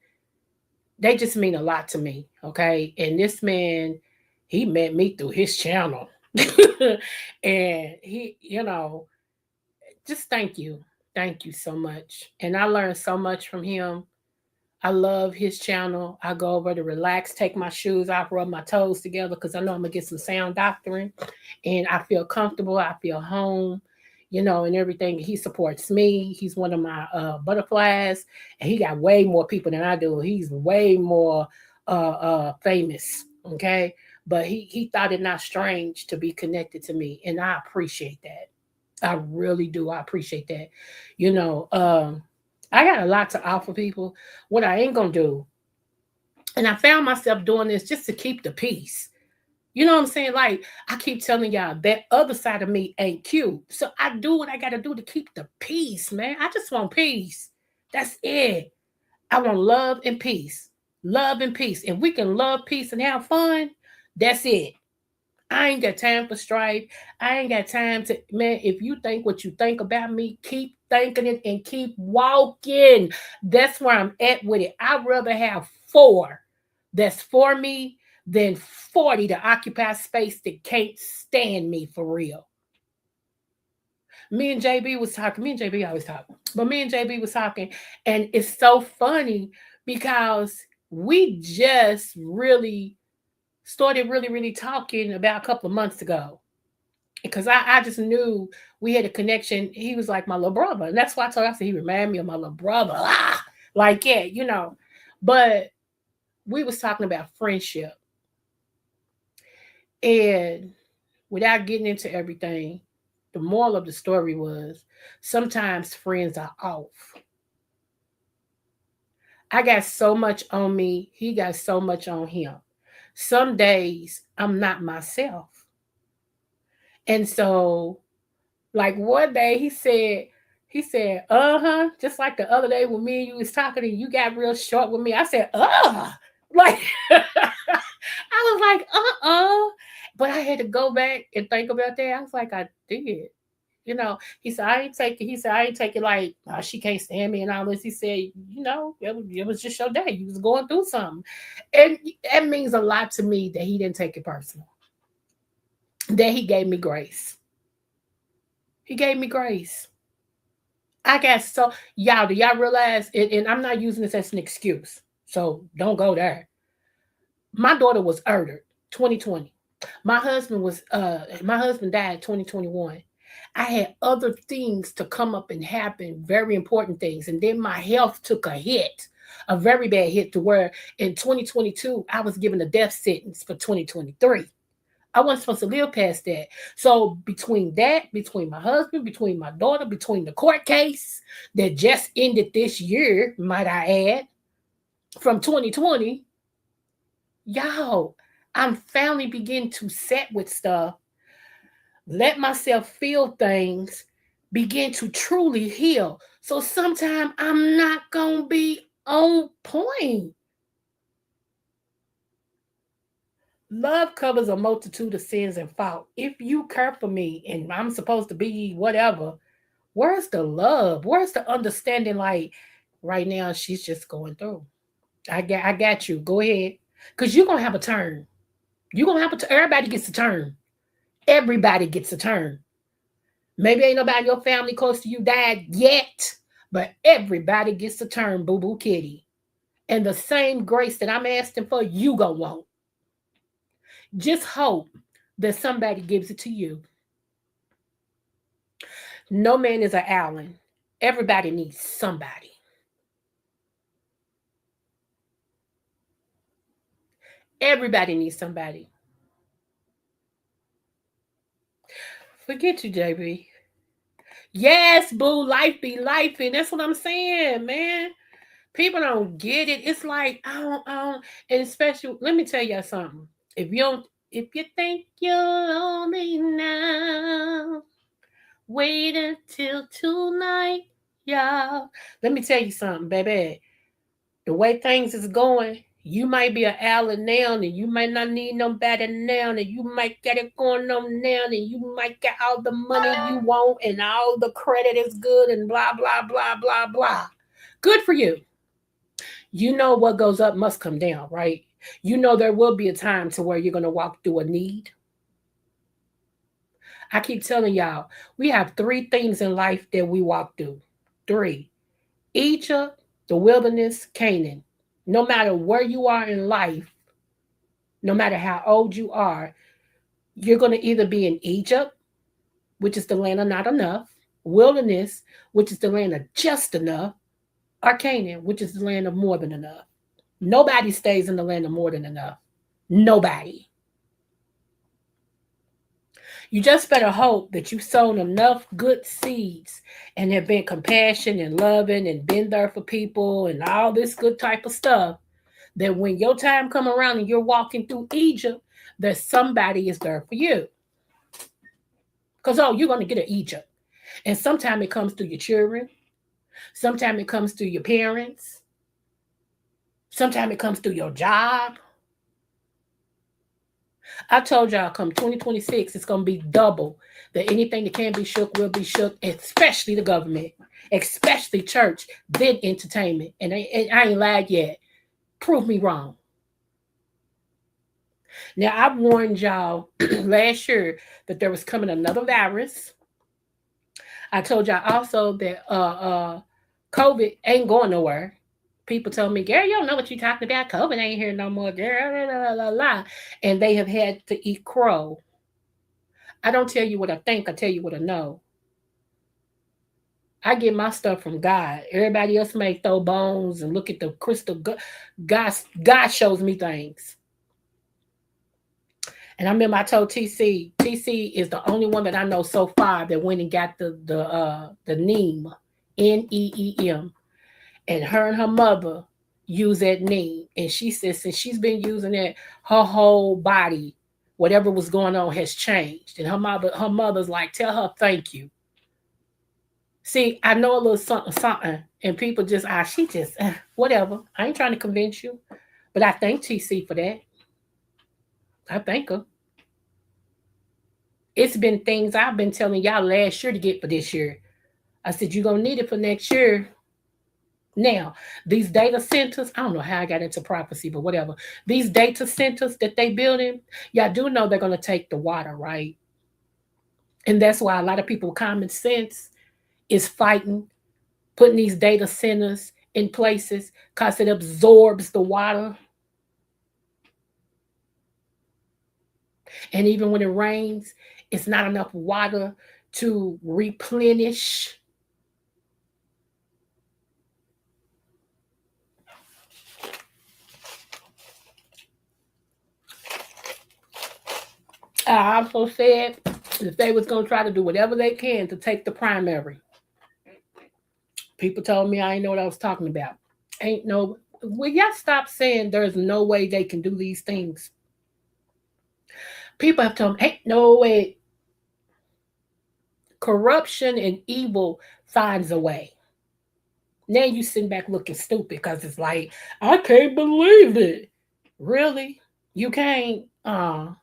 they just mean a lot to me. Okay. And this man, he met me through his channel. And he, just thank you. Thank you so much. And I learned so much from him. I love his channel. I go over to relax, take my shoes off, rub my toes together because I know I'm going to get some sound doctrine. And I feel comfortable. I feel home, and everything. He supports me. He's one of my butterflies. And he got way more people than I do. He's way more famous. Okay. But he thought it not strange to be connected to me. And I appreciate that. I really do. I appreciate that. You know, um, I got a lot to offer people. What I ain't gonna do, and I found myself doing this just to keep the peace. You know what I'm saying? Like I keep telling y'all, that other side of me ain't cute. So I do what I gotta do to keep the peace, man. I just want peace. That's it. I want love and peace. Love and peace. If we can love, peace, and have fun, that's it. I ain't got time for strife. I ain't got time to, man. If you think what you think about me, keep thinking it and keep walking. That's where I'm at with it. I'd rather have four that's for me than 40 to occupy space that can't stand me for real. Me and JB was talking. Me and JB always talk, but me and JB was talking, and it's so funny because we just really started really talking about a couple of months ago because I just knew we had a connection. He was like my little brother, and that's why I told him, I said he reminded me of my little brother. Like yeah. But we was talking about friendship, and without getting into everything, the moral of the story was sometimes friends are off. I got so much on me. He got so much on him. Some days I'm not myself. And so, like one day he said, just like the other day when me and you was talking and you got real short with me. I said, like I was like, But I had to go back and think about that. I was like, I did. He said, I ain't take it like she can't stand me and all this. He said, it was just your day. You was going through something. And that means a lot to me that he didn't take it personal. That he gave me grace. He gave me grace. I got so y'all, do y'all realize and I'm not using this as an excuse. So don't go there. My daughter was murdered 2020. My husband died 2021. I had other things to come up and happen, very important things. And then my health took a hit, a very bad hit to where in 2022 I was given a death sentence for 2023. I wasn't supposed to live past that. So between that, between my husband, between my daughter, between the court case that just ended this year, might I add, from 2020, y'all, I'm finally beginning to set with stuff, let myself feel things, begin to truly heal. So sometimes I'm not going to be on point. Love covers a multitude of sins and fault. If you care for me and I'm supposed to be whatever, where's the love? Where's the understanding? Like right now, she's just going through. I got you. Go ahead. Because you're going to have a turn. You're going to have a turn. Everybody gets a turn. Everybody gets a turn. Maybe ain't nobody in your family close to you died yet, but everybody gets a turn, boo boo kitty. And the same grace that I'm asking for, you gonna want. Just hope that somebody gives it to you. No man is an Allen. Everybody needs somebody. Everybody needs somebody. Forget you, JB. Yes, boo, life be life, and that's what I'm saying, man. People don't get it. It's like I don't, and especially, let me tell you something. If you think you're lonely now, wait until tonight, y'all. Let me tell you something, baby. The way things is going, you might be an Allen now, and you might not need nobody now, and you might get it going on now, and you might get all the money you want, and all the credit is good, and blah blah blah blah blah. Good for you. You know what goes up must come down, right? You know there will be a time to where you're going to walk through a need. I keep telling y'all, we have three things in life that we walk through. Three: Egypt, the wilderness, Canaan. No matter where you are in life, no matter how old you are, you're going to either be in Egypt, which is the land of not enough, wilderness, which is the land of just enough, or Canaan, which is the land of more than enough. Nobody stays in the land of more than enough. Nobody. You just better hope that you've sown enough good seeds and have been compassionate and loving and been there for people and all this good type of stuff that when your time come around and you're walking through Egypt, that somebody is there for you. Because, you're going to get an Egypt. And sometimes it comes through your children. Sometimes it comes through your parents. Sometimes it comes through your job. I told y'all come 2026, it's going to be double. That anything that can be shook will be shook, especially the government, especially church, then entertainment. And I ain't lied yet. Prove me wrong. Now, I warned y'all last year that there was coming another virus. I told y'all also that COVID ain't going nowhere. People told me, girl, you don't know what you're talking about. COVID ain't here no more, girl. La, la, la, la. And they have had to eat crow. I don't tell you what I think. I tell you what I know. I get my stuff from God. Everybody else may throw bones and look at the crystal. God shows me things. And I remember I told TC is the only one that I know so far that went and got the neem, NEEM, and her mother use that neem. And she says since she's been using it, her whole body whatever was going on has changed. And her mother's like, tell her thank you. See, I know a little something, something, and people just, she just, whatever. I ain't trying to convince you, but I thank TC for that. I thank her. It's been things I've been telling y'all last year to get for this year. I said, you're going to need it for next year. Now, these data centers, I don't know how I got into prophecy, but whatever. These data centers that they building, y'all do know they're going to take the water, right? And that's why a lot of people with common sense is fighting putting these data centers in places because it absorbs the water. And even when it rains, it's not enough water to replenish. I also said that they was going to try to do whatever they can to take the primary. People told me I ain't know what I was talking about. Ain't no, will y'all stop saying there's no way they can do these things? People have told me, ain't no way. Corruption and evil finds a way. Now you sitting back looking stupid because it's like, I can't believe it. Really? You can't? Uh,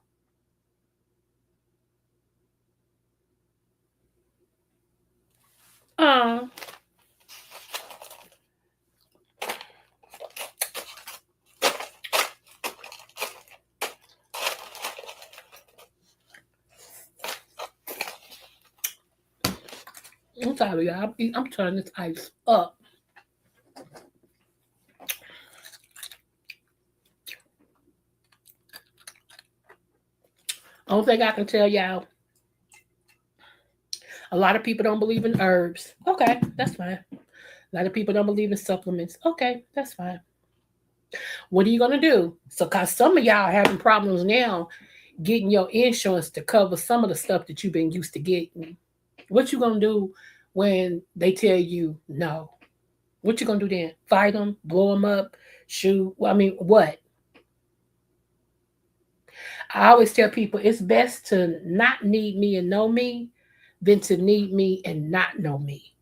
I'm sorry, y'all. I'm turning this ice up. Only thing I can tell y'all, a lot of people don't believe in herbs. Okay, that's fine. A lot of people don't believe in supplements. Okay, that's fine. What are you gonna do? So, cause some of y'all are having problems now getting your insurance to cover some of the stuff that you've been used to getting. What you gonna do when they tell you no? What you gonna do then? Fight them, blow them up, shoot? Well, I mean, what? I always tell people it's best to not need me and know me than to need me and not know me.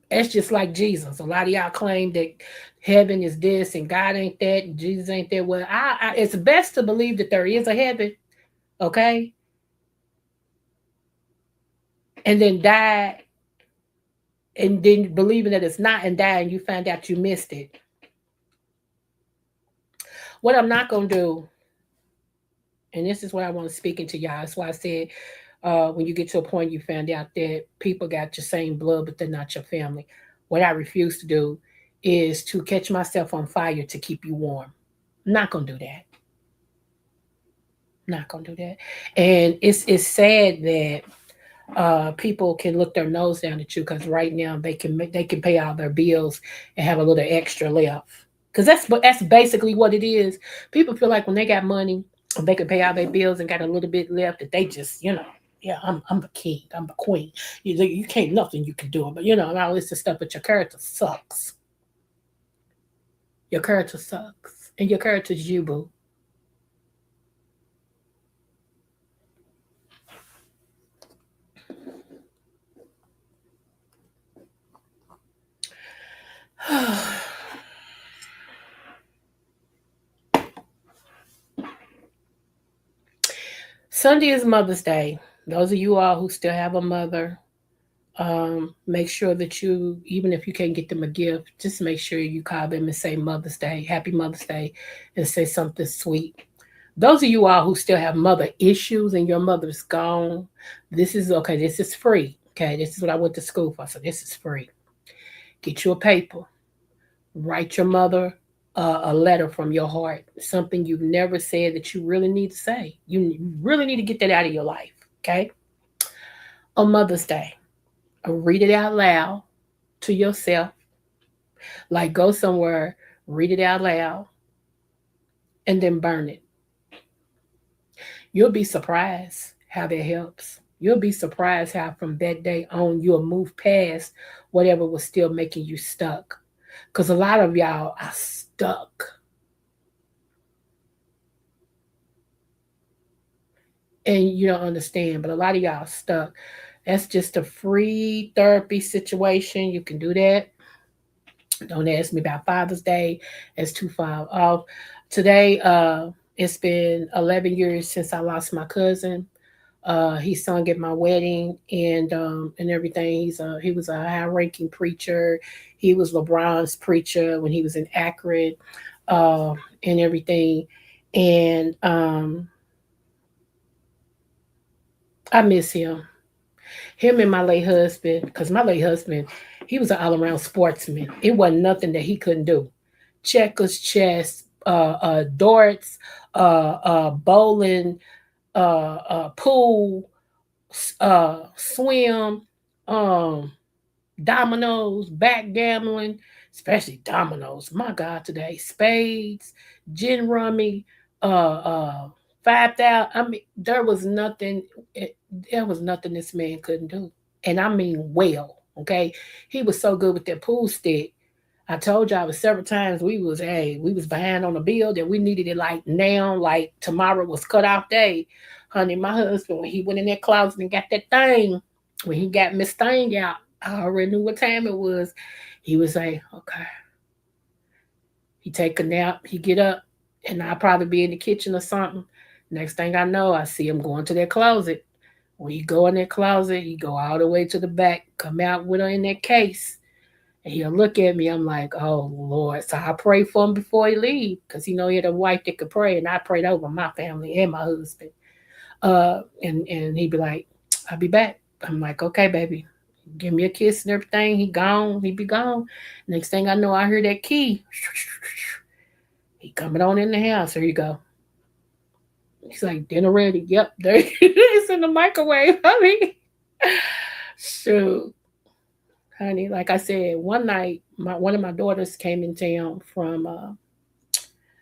That's just like Jesus. A lot of y'all claim that heaven is this and God ain't that and Jesus ain't that. Well, it's best to believe that there is a heaven, okay? And then die and then believing that it's not and die and you find out you missed it. What I'm not going to do, and this is what I want to speak into y'all. That's why I said when you get to a point you find out that people got your same blood, but they're not your family. What I refuse to do is to catch myself on fire to keep you warm. I'm not going to do that. Not going to do that. And it's sad that people can look their nose down at you because right now they can pay all their bills and have a little extra left. Because that's basically what it is. People feel like when they got money, they can pay all their bills and got a little bit left that they just yeah, I'm the king, I'm the queen. You can't nothing you can do, but and all this stuff. But your character sucks. Your character sucks, and your character's you, boo. Sunday is Mother's Day. Those of you all who still have a mother, make sure that you, even if you can't get them a gift, just make sure you call them and say Mother's Day, Happy Mother's Day, and say something sweet. Those of you all who still have mother issues and your mother's gone, this is okay. This is free. Okay, this is what I went to school for, so this is free. Get you a paper. Write your mother a letter from your heart, something you've never said that you really need to say. You really need to get that out of your life. Okay, on Mother's Day, read it out loud to yourself. Like go somewhere, read it out loud, and then burn it. You'll be surprised how that helps. You'll be surprised how from that day on you'll move past whatever was still making you stuck. Because a lot of y'all are stuck. and you don't understand. But a lot of y'all stuck. That's just a free therapy situation. You can do that. Don't ask me about Father's Day. It's too far off. Today, it's been 11 years since I lost my cousin. He sung at my wedding and everything. He was a high ranking preacher. He was LeBron's preacher when he was in Akron, uh, and everything. And I miss him. Him and my late husband, because my late husband, he was an all around sportsman. It wasn't nothing that he couldn't do. Checkers, chess, darts, bowling, pool, swim, um, dominoes, backgammon, especially dominoes. My God, today spades, gin rummy, uh, 5,000. I mean, there was nothing this man couldn't do, and I mean well. Okay, he was so good with that pool stick. I told y'all several times we was behind on a bill that we needed it like now, like tomorrow was cut off day. Honey, my husband, when he went in that closet and got that thing, when he got Miss Thing out, I already knew what time it was. He was like, okay. He take a nap, he get up, and I'll probably be in the kitchen or something. Next thing I know, I see him going to that closet. When he go in that closet, he go all the way to the back, come out with her in that case. And he'll look at me. I'm like, oh Lord. So I pray for him before he leave, because he know he had a wife that could pray, and I prayed over my family and my husband. And he'd be like, I'll be back. I'm like, okay, baby. Give me a kiss and everything. He gone. He be gone. Next thing I know, I hear that key. He coming on in the house. Here you go. He's like, dinner ready. Yep, there it's in the microwave, honey. Shoot, honey. Like I said, one night, one of my daughters came in town from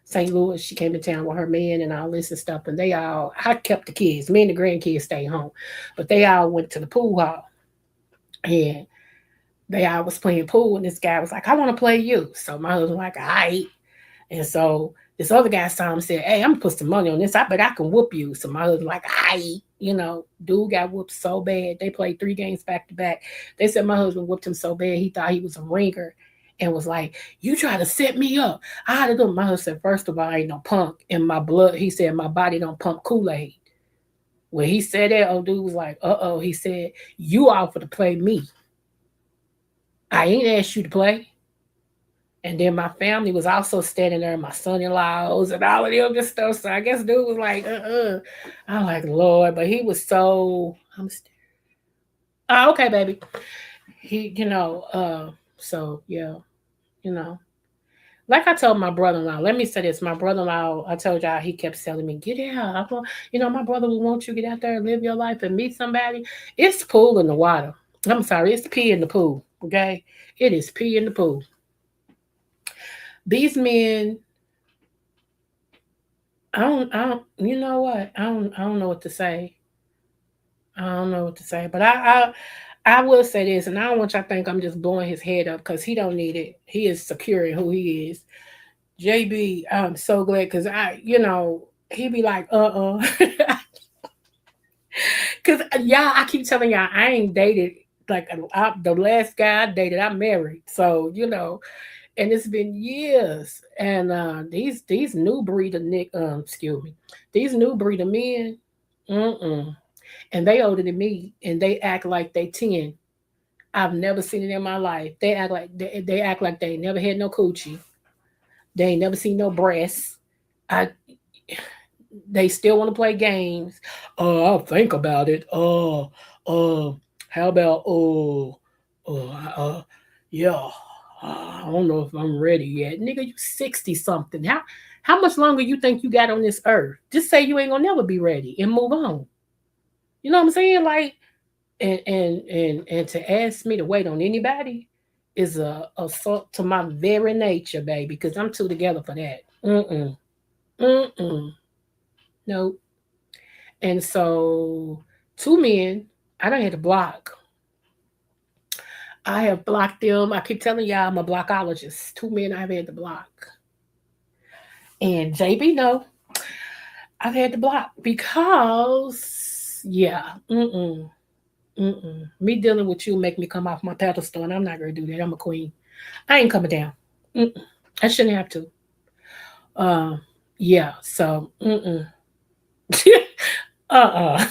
St. Louis. She came to town with her man and all this and stuff. And I kept the kids. Me and the grandkids stayed home, but they all went to the pool hall, and they all was playing pool. And this guy was like, "I want to play you." So my husband was like, "All right." And so this other guy saw him and said, "Hey, I'm gonna put some money on this. I bet I can whoop you." So my husband like, "I," dude got whooped so bad. They played 3 games back to back. They said my husband whooped him so bad he thought he was a ringer and was like, "You try to set me up." I had to do. My husband said, "First of all, I ain't no punk. In my blood," he said, "my body don't pump Kool-Aid." When he said that, old dude was like, "Uh-oh." He said, "You offered to play me. I ain't asked you to play." And then my family was also standing there, my son-in-laws and all of them and stuff. So I guess dude was like, I'm like, Lord, but he was so oh, okay, baby. He, so yeah, you know. Like I told my brother-in-law, let me say this. My brother-in-law, I told y'all he kept telling me, get out. I want, my brother will want you to get out there and live your life and meet somebody. It's pool in the water. I'm sorry, it's pee in the pool. Okay. It is pee in the pool. These men, you know what? I don't know what to say. I don't know what to say, but I will say this, and I don't want y'all to think I'm just blowing his head up because he don't need it. He is secure in who he is. JB, I'm so glad because he be like, because y'all, I keep telling y'all, I ain't dated like the last guy I dated, I married. So and it's been years. And these new breed of excuse me, these new breed of men, mm-mm. And they older than me, and they act like they 10. I've never seen it in my life. They act like they ain't never had no coochie. They ain't never seen no breasts. I They still want to play games. I'll think about it. How about yeah. I don't know if I'm ready yet. Nigga, you 60 something. How much longer you think you got on this earth? Just say you ain't gonna never be ready and move on. You know what I'm saying? Like, and to ask me to wait on anybody is a assault to my very nature, baby, because I'm too together for that. Mm-mm. Mm-mm. Nope. And so 2 men, I don't have to block. I have blocked them. I keep telling y'all I'm a blockologist. 2 men I've had to block. And JB, no. I've had to block because, yeah, me dealing with you make me come off my pedestal, and I'm not gonna do that. I'm a queen. I ain't coming down. Mm-mm. I shouldn't have to. Uh, yeah. So, uh.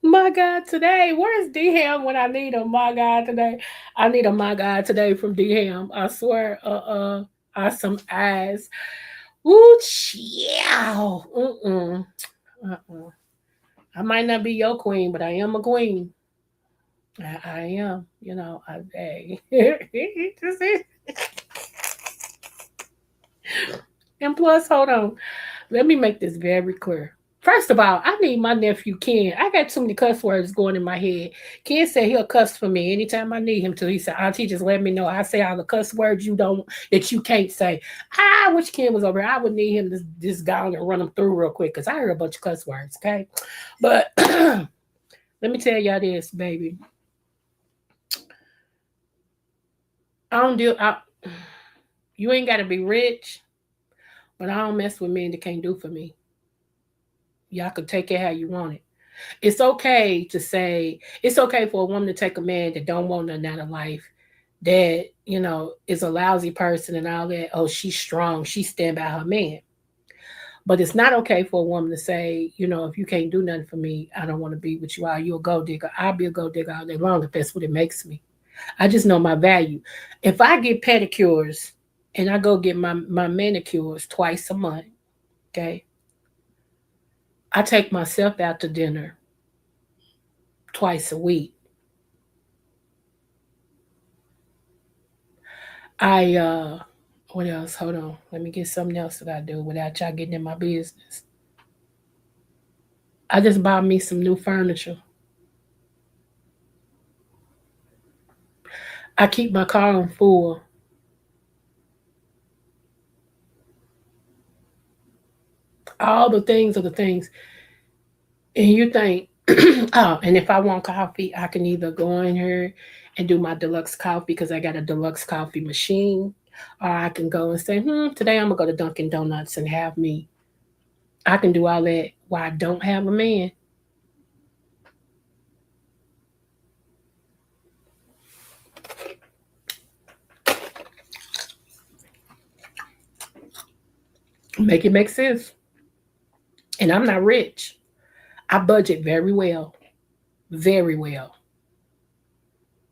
My God, today. Where's D Ham when I need him? My God, today. I need a my God today from D Ham. I swear. Awesome eyes. Ooh, chow. Uh-uh. I might not be your queen, but I am a queen. I am. You know, hey. And plus, hold on. Let me make this very clear. First of all, I need my nephew Ken. I got too many cuss words going in my head. Ken said he'll cuss for me anytime I need him to. He said, Auntie, just let me know. I say all the cuss words that you can't say. I wish Ken was over here. I would need him to just go on and run them through real quick because I heard a bunch of cuss words, okay? But let me tell y'all this, baby. I don't do I, you ain't gotta be rich, but I don't mess with men that can't do for me. Y'all can take it how you want it. It's okay to say it's okay for a woman to take a man that don't want nothing out of life, that is a lousy person and all that. Oh, she's strong. She stand by her man. But it's not okay for a woman to say, if you can't do nothing for me, I don't want to be with you. Are you a gold digger? I'll be a gold digger all day long if that's what it makes me. I just know my value. If I get pedicures and I go get my manicures twice a month, okay, I take myself out to dinner twice a week. What else? Hold on. Let me get something else that I do without y'all getting in my business. I just bought me some new furniture. I keep my car on full. All the things are the things. And you think, oh, and if I want coffee, I can either go in here and do my deluxe coffee because I got a deluxe coffee machine. Or I can go and say, today I'm gonna go to Dunkin' Donuts and have me. I can do all that while I don't have a man. Make it make sense. And I'm not rich. I budget very well. Very well.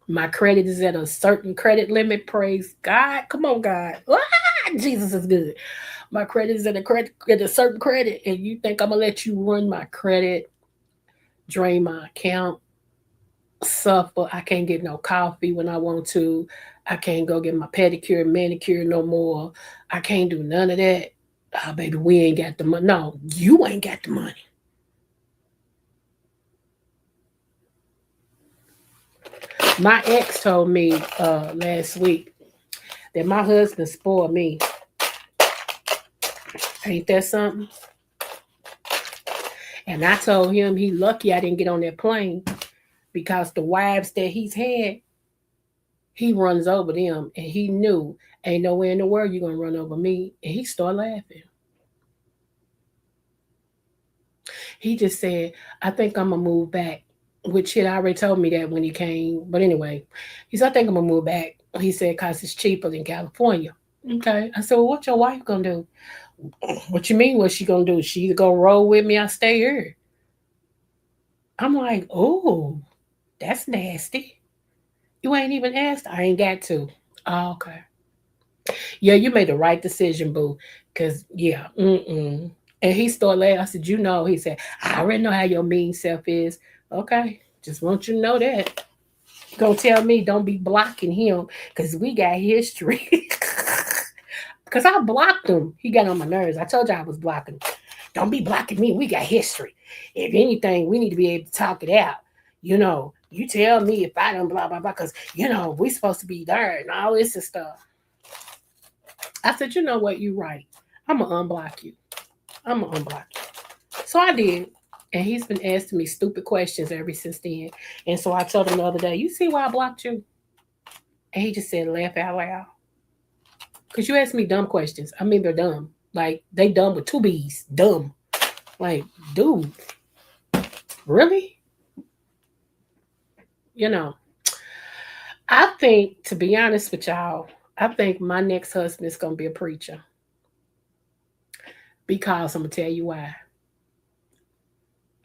My credit is at a certain credit limit. Praise God. Come on, God. Jesus is good. My credit is at a certain credit, and you think I'm gonna let you run my credit, drain my account, suffer? I can't get no coffee when I want to. I can't go get my pedicure and manicure no more. I can't do none of that. Oh, baby, we ain't got the money. No, you ain't got the money. My ex told me last week that my husband spoiled me. Ain't that something? And I told him he lucky I didn't get on that plane because the wives that he's had, he runs over them, and he knew ain't nowhere in the world you're gonna run over me. And he started laughing. He just said, I think I'm gonna move back. Which he had already told me that when he came. But anyway, he said, I think I'm gonna move back. He said, because it's cheaper than California. Okay. I said, well, what your wife gonna do? What you mean what she gonna do? She either gonna roll with me or stay here. I'm like, oh, that's nasty. You ain't even asked. I ain't got to. Oh, okay. Yeah, you made the right decision, boo. Cause yeah, And he started laughing. I said, you know, he said, I already know how your mean self is. Okay. Just want you to know that. Gonna tell me don't be blocking him because we got history. Because I blocked him. He got on my nerves. I told you I was blocking him. Don't be blocking me. We got history. If anything, we need to be able to talk it out. You tell me if I don't blah, blah, blah, because, we supposed to be there and all this and stuff. I said, you know what? You right. I'm going to unblock you. I'm going to unblock you. So I did. And he's been asking me stupid questions ever since then. And so I told him the other day, you see why I blocked you? And he just said, laugh out loud. Because you ask me dumb questions. I mean, they're dumb. Like, they dumb with two B's. Dumb. Like, dude, really? You know, I think, to be honest with y'all, I think my next husband is going to be a preacher. Because I'm going to tell you why.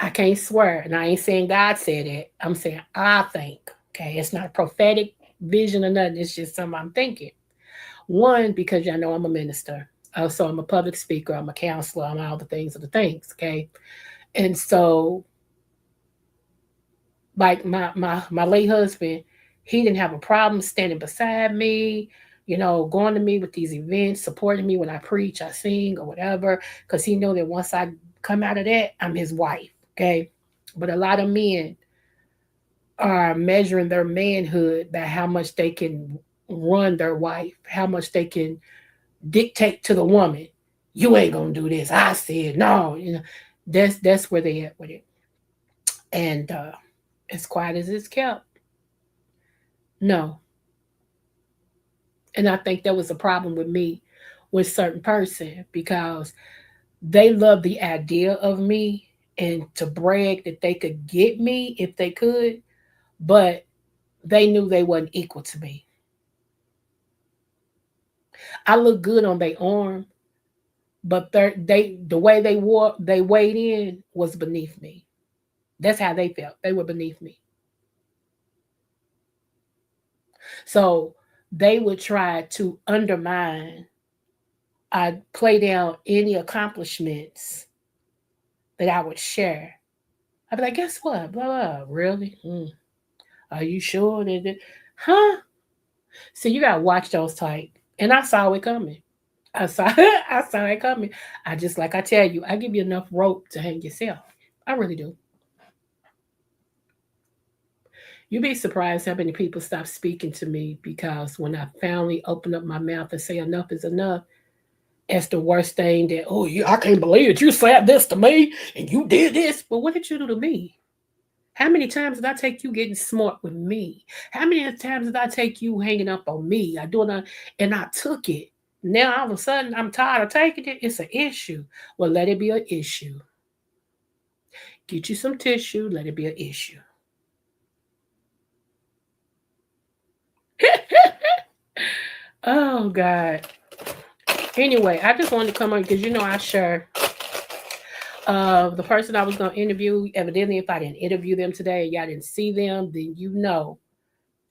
I can't swear, and I ain't saying God said it. I'm saying I think. Okay, it's not a prophetic vision or nothing. It's just something I'm thinking. One, because y'all know I'm a minister. So I'm a public speaker. I'm a counselor. I'm all the things of the things. Okay, and so like my late husband, he didn't have a problem standing beside me. Going to me with these events, supporting me when I preach, I sing, or whatever, because he know that once I come out of that, I'm his wife. Okay, but a lot of men are measuring their manhood by how much they can run their wife, how much they can dictate to the woman. You ain't gonna do this. I said no. That's where they at with it. And as quiet as it's kept, no. And I think that was a problem with me with certain person because they love the idea of me and to brag that they could get me if they could, but they knew they wasn't equal to me. I look good on their arm, but the way they weighed in was beneath me. That's how they felt. They were beneath me. So they would try to undermine. I play down any accomplishments that I would share. I'd be like, guess what? Blah blah. Really? Are you sure that? Huh? So you gotta watch those type. And I saw it coming. I saw I saw it coming. I just like I tell you, I give you enough rope to hang yourself. I really do. You'd be surprised how many people stop speaking to me because when I finally open up my mouth and say enough is enough, it's the worst thing that, oh, I can't believe it. You said this to me and you did this. But what did you do to me? How many times did I take you getting smart with me? How many times did I take you hanging up on me? And I took it. Now all of a sudden I'm tired of taking it. It's an issue. Well, let it be an issue. Get you some tissue. Let it be an issue. Oh God. Anyway, I just wanted to come on because I share the person I was gonna interview. Evidently, if I didn't interview them today and y'all didn't see them, then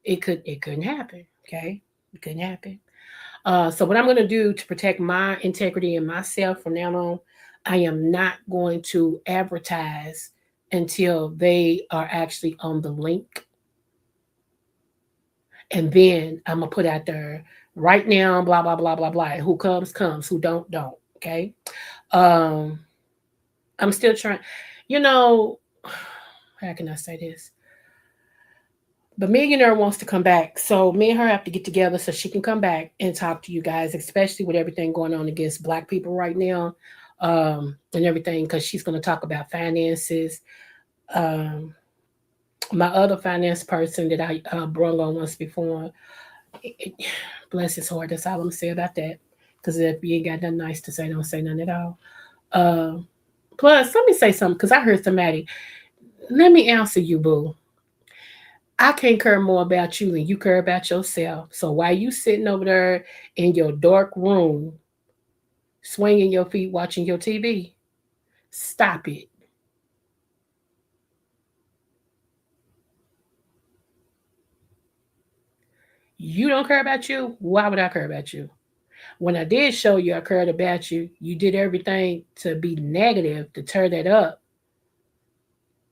it couldn't happen. Okay, it couldn't happen. So what I'm gonna do to protect my integrity and myself from now on, I am not going to advertise until they are actually on the link, and then I'm gonna put out there right now, blah blah blah blah blah. And who comes comes, who don't. Okay. Um, I'm still trying. You know, how can I say this? The millionaire wants to come back, so me and her have to get together so she can come back and talk to you guys, especially with everything going on against Black people right now, and everything. Because she's going to talk about finances. Um, my other finance person that I brought on once before, bless his heart. That's all I'm gonna say about that. Because if you ain't got nothing nice to say, don't say nothing at all. Um, Plus, let me say something because I heard somebody. Let me answer you, boo. I can't care more about you than you care about yourself. So while you sitting over there in your dark room, swinging your feet, watching your TV, stop it. You don't care about you. Why would I care about you? When I did show you I cared about you, you did everything to be negative, to tear that up,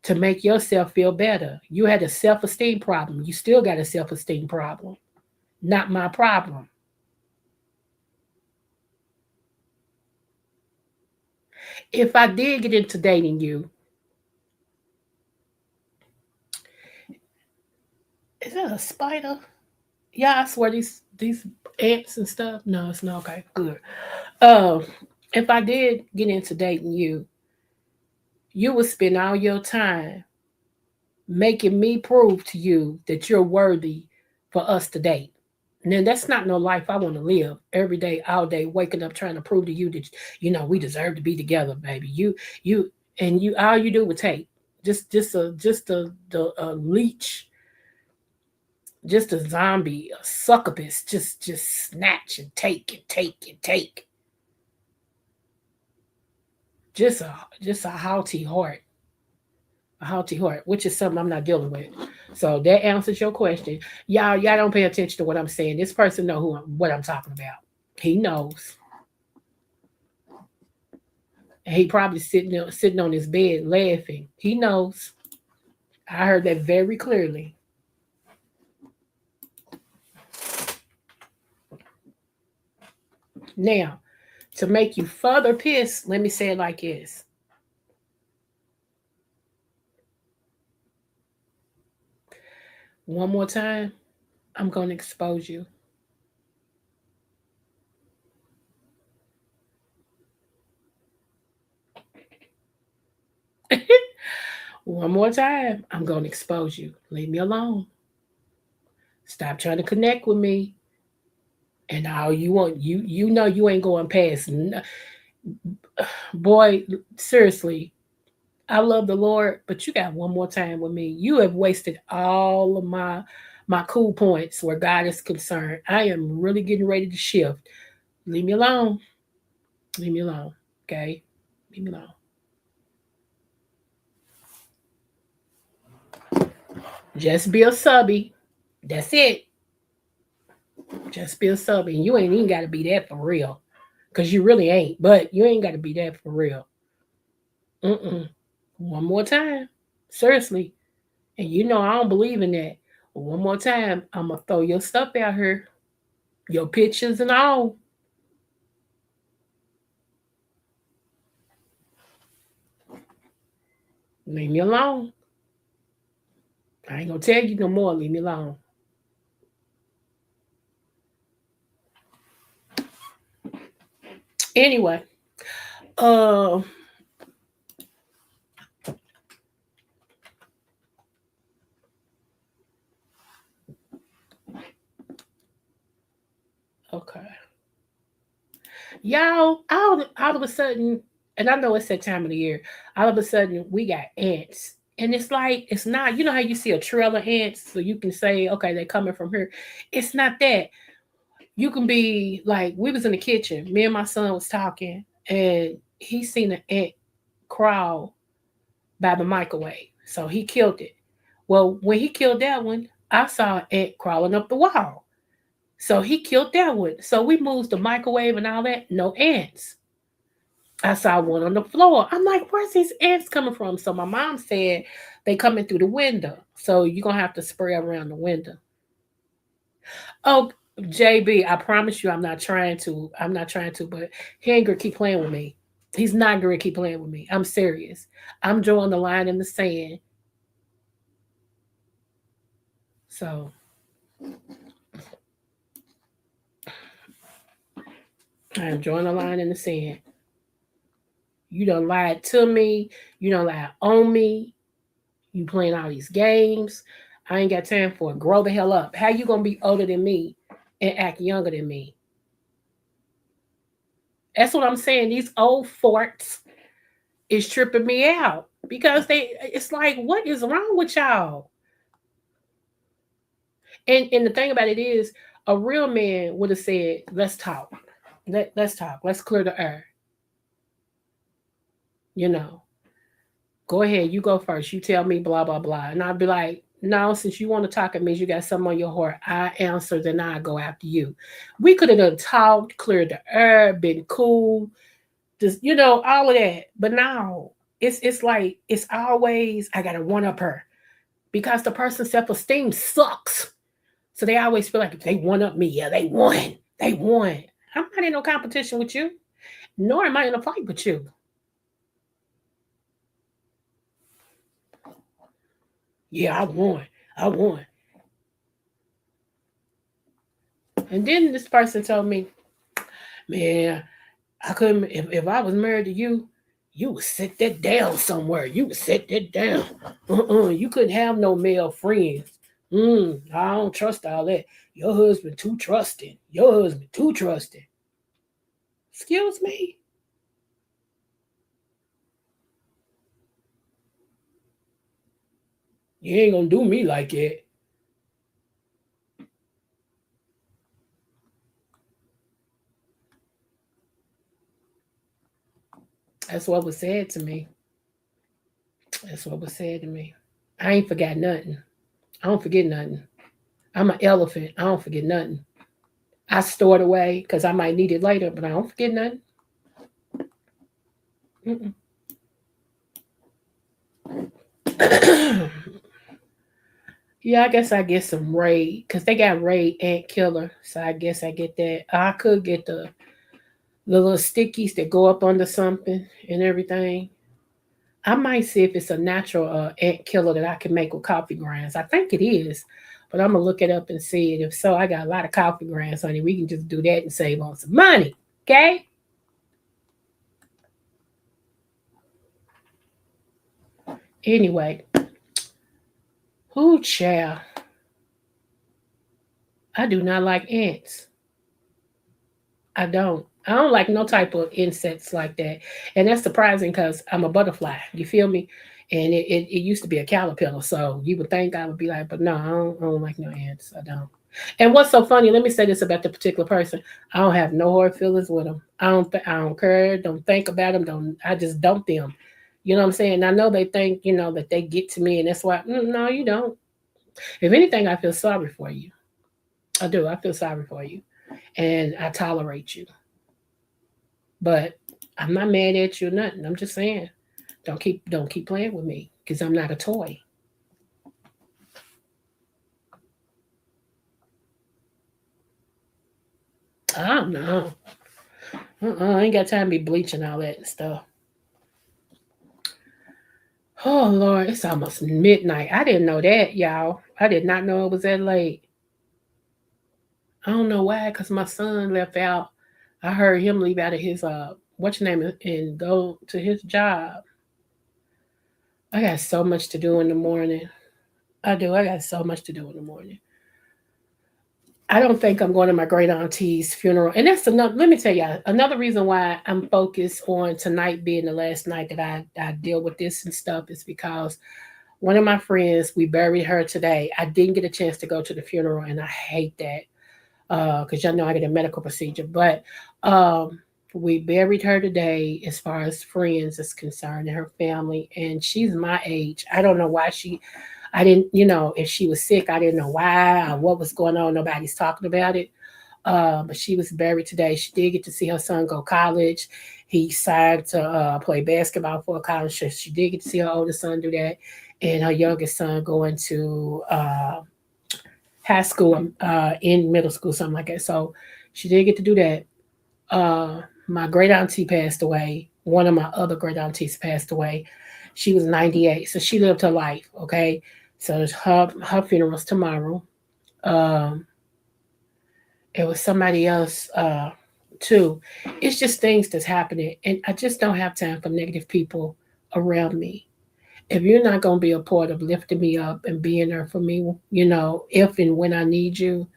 to make yourself feel better. You had a self esteem problem. You still got a self esteem problem. Not my problem. If I did get into dating you, is that a spider? Yeah, I swear these ants and stuff. No, it's not okay. Good. Um, if I did get into dating you, you would spend all your time making me prove to you that you're worthy for us to date. Now that's not no life I want to live every day, all day, waking up trying to prove to you that we deserve to be together, baby. You and you all you do would take just a leech, just a zombie, a succubus, just snatch and take and take and take. Just a haughty heart, which is something I'm not dealing with. So that answers your question. Y'all don't pay attention to what I'm saying. This person know what I'm talking about. He knows. And he probably sitting on his bed laughing. He knows. I heard that very clearly. Now, to make you further pissed, let me say it like this. One more time, I'm going to expose you. One more time, I'm going to expose you. Leave me alone. Stop trying to connect with me. And all you want, you know you ain't going past. Boy, seriously, I love the Lord, but you got one more time with me. You have wasted all of my cool points where God is concerned. I am really getting ready to shift. Leave me alone. Leave me alone. Okay? Leave me alone. Just be a subby. That's it. Just be a subby. And you ain't even got to be that for real. Because you really ain't. But you ain't got to be that for real. Mm-mm. One more time. Seriously. And you know I don't believe in that. One more time, I'm going to throw your stuff out here. Your pictures and all. Leave me alone. I ain't going to tell you no more. Leave me alone. Anyway. Uh, okay. Y'all, all of a sudden, and I know it's that time of the year, all of a sudden we got ants. And it's like, it's not, you know how you see a trail of ants, so you can say, okay, they're coming from here. It's not that. You can be like, we was in the kitchen, me and my son was talking, and he seen an ant crawl by the microwave. So he killed it. Well, when he killed that one, I saw an ant crawling up the wall. So he killed that one. So we moved the microwave and all that. No ants. I saw one on the floor. I'm like, where's these ants coming from? So my mom said they coming through the window. So you're gonna have to spray around the window. Oh, JB, I promise you I'm not trying to. I'm not trying to, but he ain't gonna keep playing with me. He's not gonna keep playing with me. I'm serious. I'm drawing the line in the sand. So I'm drawing a line in the sand. You don't lie to me. You don't lie on me. You playing all these games. I ain't got time for it. Grow the hell up. How you gonna be older than me and act younger than me? That's what I'm saying. These old forts is tripping me out because it's like, what is wrong with y'all? And the thing about it is, a real man would have said, let's talk. Let's talk. Let's clear the air. You know, go ahead, you go first. You tell me blah blah blah. And I'd be like, no, since you want to talk, it means you got something on your heart. I answer, then I go after you. We could have done talked, cleared the air, been cool, just all of that. But now it's like it's always I gotta one up her because the person's self-esteem sucks. So they always feel like if they one up me, yeah, they won. They won. I'm not in no competition with you, nor am I in a fight with you. Yeah, I won. I won. And then this person told me, man, I couldn't, if I was married to you, you would sit that down somewhere. You would sit that down. You couldn't have no male friends. I don't trust all that. Your husband too trusting. Your husband too trusting. Excuse me. You ain't gonna do me like that. That's what was said to me. That's what was said to me. I ain't forgot nothing. I don't forget nothing. I'm an elephant. I don't forget nothing. I store it away because I might need it later, but I don't forget nothing. Yeah, I guess I get some raid because they got raid ant killer. So I guess I get that. I could get the little stickies that go up under something and everything. I might see if it's a natural ant killer that I can make with coffee grounds. I think it is, but I'm gonna look it up and see it. If so, I got a lot of coffee grounds, honey. We can just do that and save on some money. Okay. Anyway, who child? I do not like ants. I don't. I don't like no type of insects like that. And that's surprising because I'm a butterfly. You feel me? And it used to be a caterpillar. So you would think I would be like, but no, I don't like no ants. I don't. And what's so funny, let me say this about the particular person. I don't have no hard feelings with them. I don't care. Don't think about them. Don't I just dump them. You know what I'm saying? I know they think, that they get to me and that's why no, you don't. If anything, I feel sorry for you. I do. I feel sorry for you. And I tolerate you. But I'm not mad at you or nothing. I'm just saying, don't keep playing with me because I'm not a toy. I don't know. I ain't got time to be bleaching all that and stuff. Oh Lord, it's almost midnight. I didn't know that, y'all. I did not know it was that late. I don't know why, cause my son left out. I heard him leave out of his what's your name and go to his job. I got so much to do in the morning. I do. I got so much to do in the morning. I don't think I'm going to my great auntie's funeral. And that's another, let me tell you, another reason why I'm focused on tonight being the last night that I deal with this and stuff is because one of my friends, we buried her today. I didn't get a chance to go to the funeral and I hate that because y'all know I get a medical procedure. But we buried her today as far as friends is concerned and her family. And she's my age. I don't know why I didn't, if she was sick, I didn't know why or what was going on. Nobody's talking about it. But she was buried today. She did get to see her son go college. He signed to play basketball for a college. So she did get to see her oldest son do that, and her youngest son going to high school, in middle school, something like that. So she did get to do that. My great auntie passed away. One of my other great aunties passed away. She was 98, so she lived her life. Okay, so her funeral's tomorrow. Um, it was somebody else too. It's just things that's happening, and I just don't have time for negative people around me. If you're not gonna be a part of lifting me up and being there for me, if and when I need you,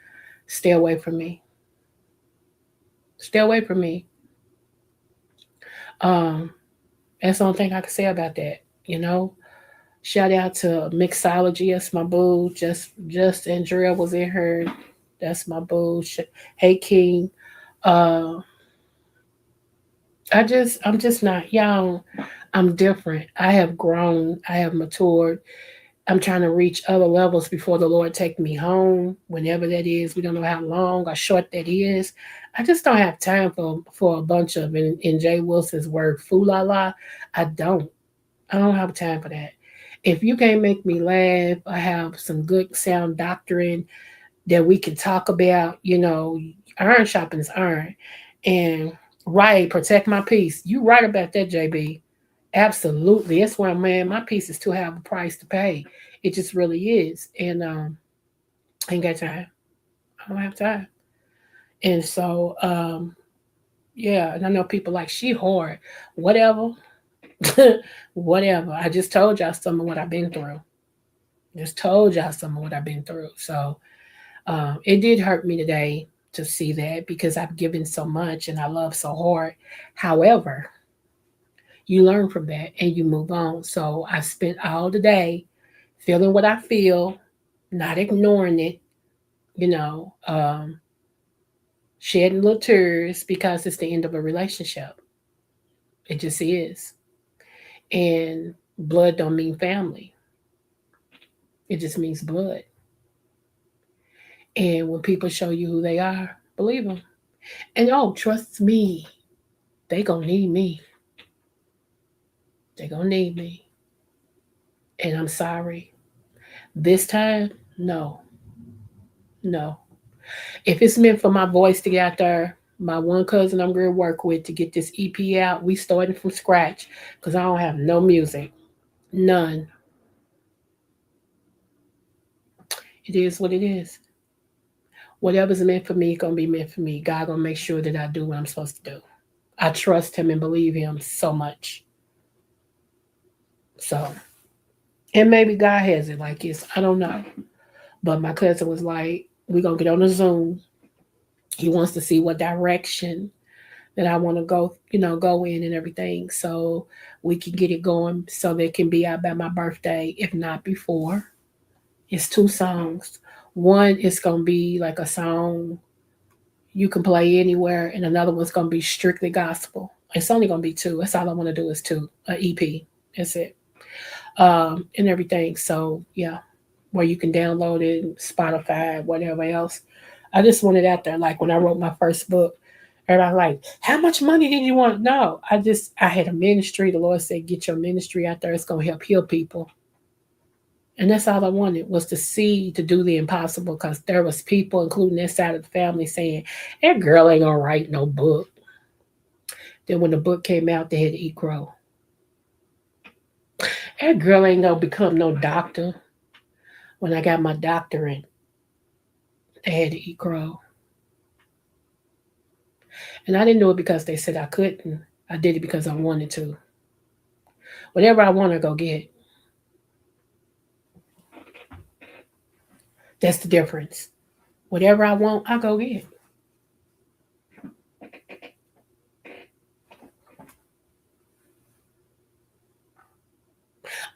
stay away from me. Stay away from me. Um, that's the only thing I can say about that. You know, Shout out to Mixology. That's my boo. Just Andrea was in her. That's my boo. Hey King. Uh, I'm just not young. I'm different. I have grown. I have matured. I'm trying to reach other levels before the Lord take me home, whenever that is. We don't know how long or short that is. I just don't have time for a bunch of, in Jay Wilson's word, foo la la. I don't. I don't have time for that. If you can't make me laugh, I have some good sound doctrine that we can talk about. Iron shopping is iron. And right, protect my peace. You right about that, JB. Absolutely. That's why, man, my piece is too high of a price to pay. It just really is. And I ain't got time. I don't have time. And so, yeah, and I know people like she hard. Whatever. Whatever. I just told y'all some of what I've been through. Just told y'all some of what I've been through. So it did hurt me today to see that because I've given so much and I love so hard. However, you learn from that and you move on. So I spent all the day feeling what I feel, not ignoring it, you know, shedding little tears because it's the end of a relationship. It just is. And blood don't mean family. It just means blood. And when people show you who they are, believe them. And oh, trust me, they gonna need me. They gonna need me. And I'm sorry. This time, no, no. If it's meant for my voice to get out there, my one cousin I'm going to work with to get this EP out, we started from scratch because I don't have no music, none. It is what it is. Whatever's meant for me, gonna be meant for me. God gonna make sure that I do what I'm supposed to do. I trust Him and believe Him so much. So, and maybe God has it like this. I don't know. But my cousin was like, "We're gonna get on a Zoom. He wants to see what direction that I want to go, go in and everything. So we can get it going so they can be out by my birthday, if not before. It's two songs. One is gonna be like a song you can play anywhere, and another one's gonna be strictly gospel. It's only gonna be two. That's all I want to do is two, a EP. That's it. And everything. So yeah, where you can download it, Spotify, whatever else. I just want it out there. Like when I wrote my first book, everybody like, how much money did you want? No, I had a ministry. The Lord said, get your ministry out there. It's gonna help heal people. And that's all I wanted was to see to do the impossible because there was people, including that side of the family, saying, that girl ain't gonna write no book. Then when the book came out, they had to eat crow. That girl ain't gonna become no doctor. When I got my doctorate, they had to eat crow. And I didn't do it because they said I couldn't. I did it because I wanted to. Whatever I want to go get. That's the difference. Whatever I want, I go get.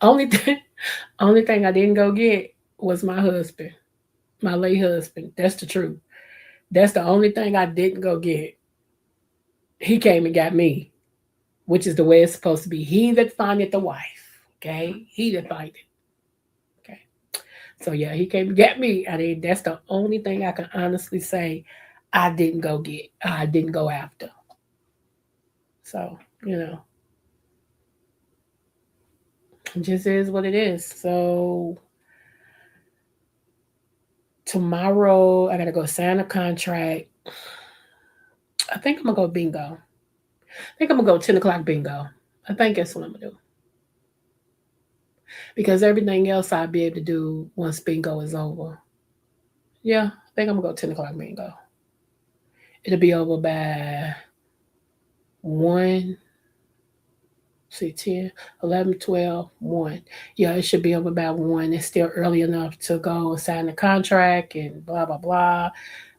Only thing, only thing I didn't go get was my husband, my late husband. That's the truth. That's the only thing I didn't go get. He came and got me, which is the way it's supposed to be. He that findeth the wife. Okay, he that findeth. Okay, so yeah, he came and got me. I mean, that's the only thing I can honestly say I didn't go get. I didn't go after. So it just is what it is. So tomorrow I gotta go sign a contract. I think I'm gonna go bingo. I think I'm gonna go 10 o'clock bingo. I think that's what I'm gonna do because everything else I'll be able to do once bingo is over. Yeah, I think I'm gonna go 10 o'clock bingo. It'll be over by 1, see 10, 11, 12, 1. Yeah, it should be over by 1. It's still early enough to go and sign the contract and blah blah blah.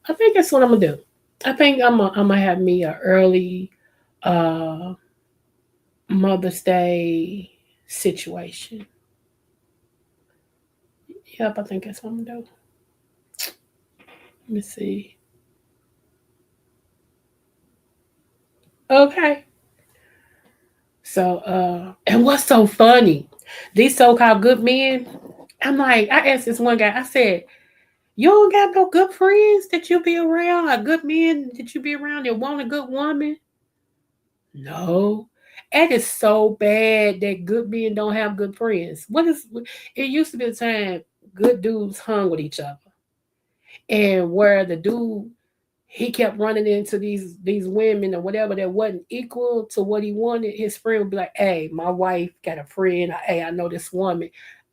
I think that's what I'm gonna do. I think I'm gonna have me a early uh Mother's Day situation. Yep, I think that's what I'm gonna do. Let me see. Okay. So and what's so funny? These so-called good men, I'm like, I asked this one guy, I said, you don't got no good friends that you be around, or good men that you be around that want a good woman? No. That is so bad that good men don't have good friends. What is it used to be a time good dudes hung with each other. And where the dude he kept running into these women or whatever that wasn't equal to what he wanted, his friend would be like, hey, my wife got a friend. Hey, I know this woman.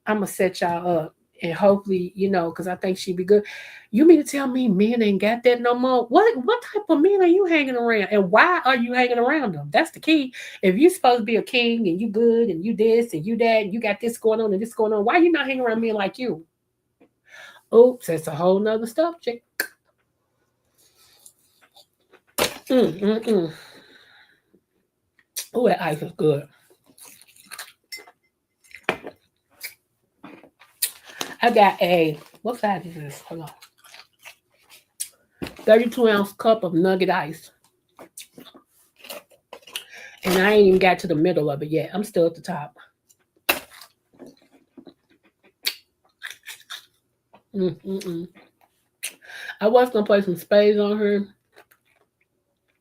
I'm gonna set y'all up. And hopefully, because I think she'd be good. You mean to tell me men ain't got that no more? What type of men are you hanging around, and why are you hanging around them? That's the key. If you're supposed to be a king and you good and you this and you that and you got this going on and this going on, why you not hanging around men like you? Oops, that's a whole nother subject. Oh, that ice is good. I got what size is this? Hold on. 32-ounce cup of nugget ice. And I ain't even got to the middle of it yet. I'm still at the top. I was going to play some spades on her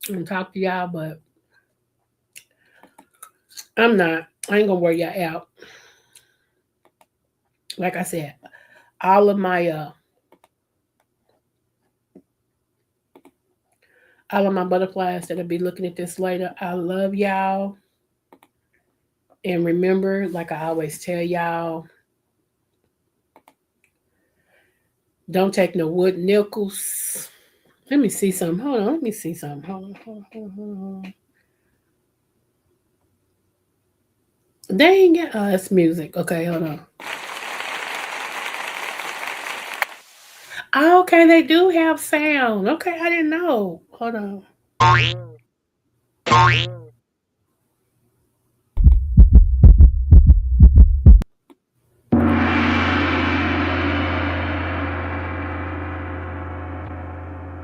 and talk to y'all, but I'm not. I ain't going to wear y'all out. Like I said, all of my butterflies that'll be looking at this later, I love y'all. And remember, like I always tell y'all, don't take no wood nickels. Let me see something. Hold on. Let me see something. Hold on. They ain't got it's music. Okay, hold on. Oh, okay, they do have sound. Okay, I didn't know. Hold on.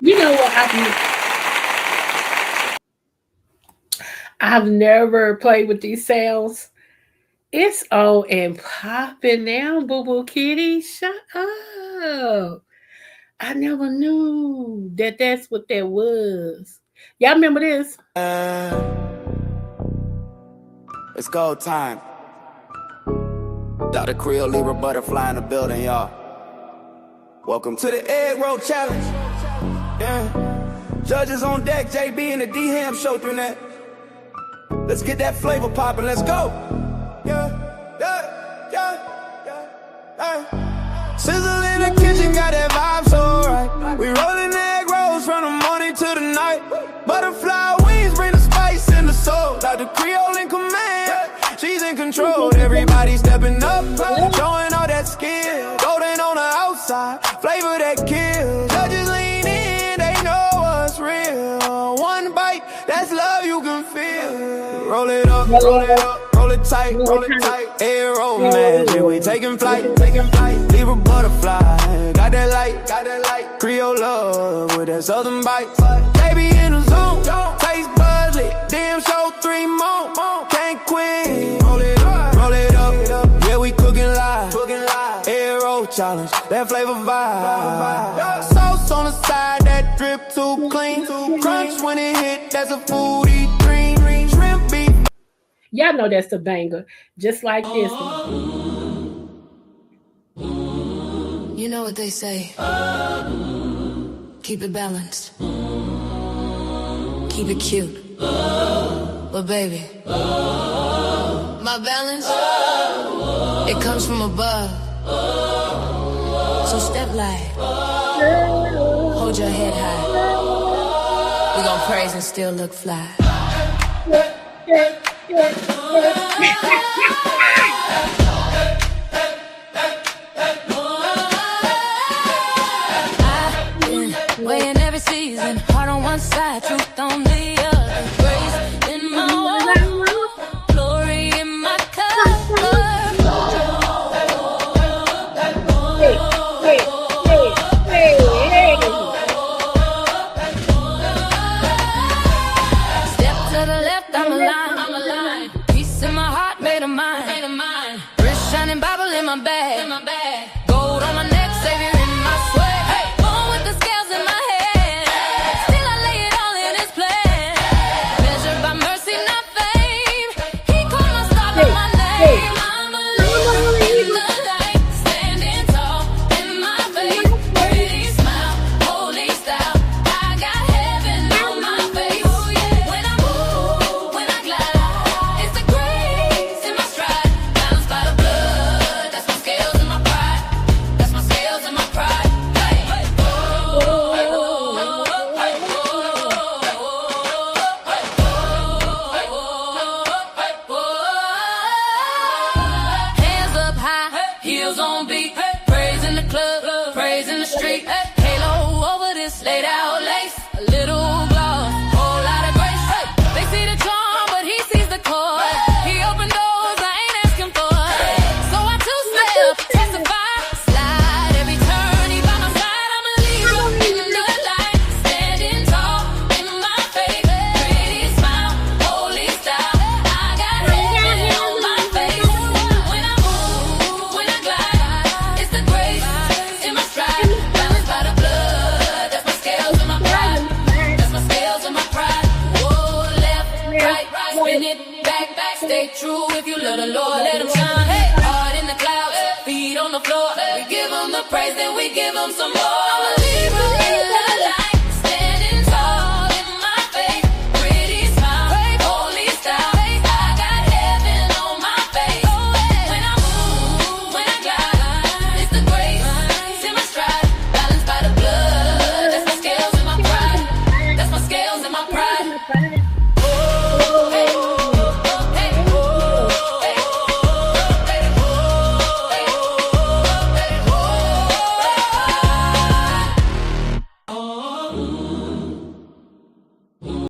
You know what? I've never played with these sounds. It's on and popping now, Boo Boo Kitty. Shut up. I never knew that that's what that was. Y'all remember this? It's go time. Dr.Creole, Libra butterfly in the building, y'all. Welcome to the egg roll challenge. Yeah. Judges on deck, JB and the D-Ham show through that. Let's get that flavor popping, let's go. Yeah. Sizzle in the kitchen, got that vibe so right. We rolling egg rolls from the morning to the night. Butterfly wings bring the spice and the soul. Dr.Creole in command, she's in control. Everybody stepping up, showing all that skill. Golden on the outside, flavor that kills. Judges lean in, they know what's real. One bite, that's love you can feel. Roll it up, roll it up, roll it tight, roll it tight. Aero magic, we taking flight, leave a butterfly. Got that light, Creole love with that southern bite. Baby in the zone, taste buzzly, damn show 3 more, can't quit. Roll it up, yeah we cooking live. Aero challenge, that flavor vibe. Sauce on the side, that drip too clean. Crunch when it hit, that's a foodie dream. Shrimp beef. Y'all know that's a banger, just like this one. You know what they say, keep it balanced, keep it cute, but baby, my balance, it comes from above, so step light, hold your head high, we gon' praise and still look fly. Weighing every season, heart on one side, truth on the other. Grace in my walk, glory in my cup. Step to the left, I'm aligned. Peace in my heart, made of mine. true if you love the Lord, let him shine. Hey, heart in the clouds, feet on the floor. We give him the praise, then we give him some more.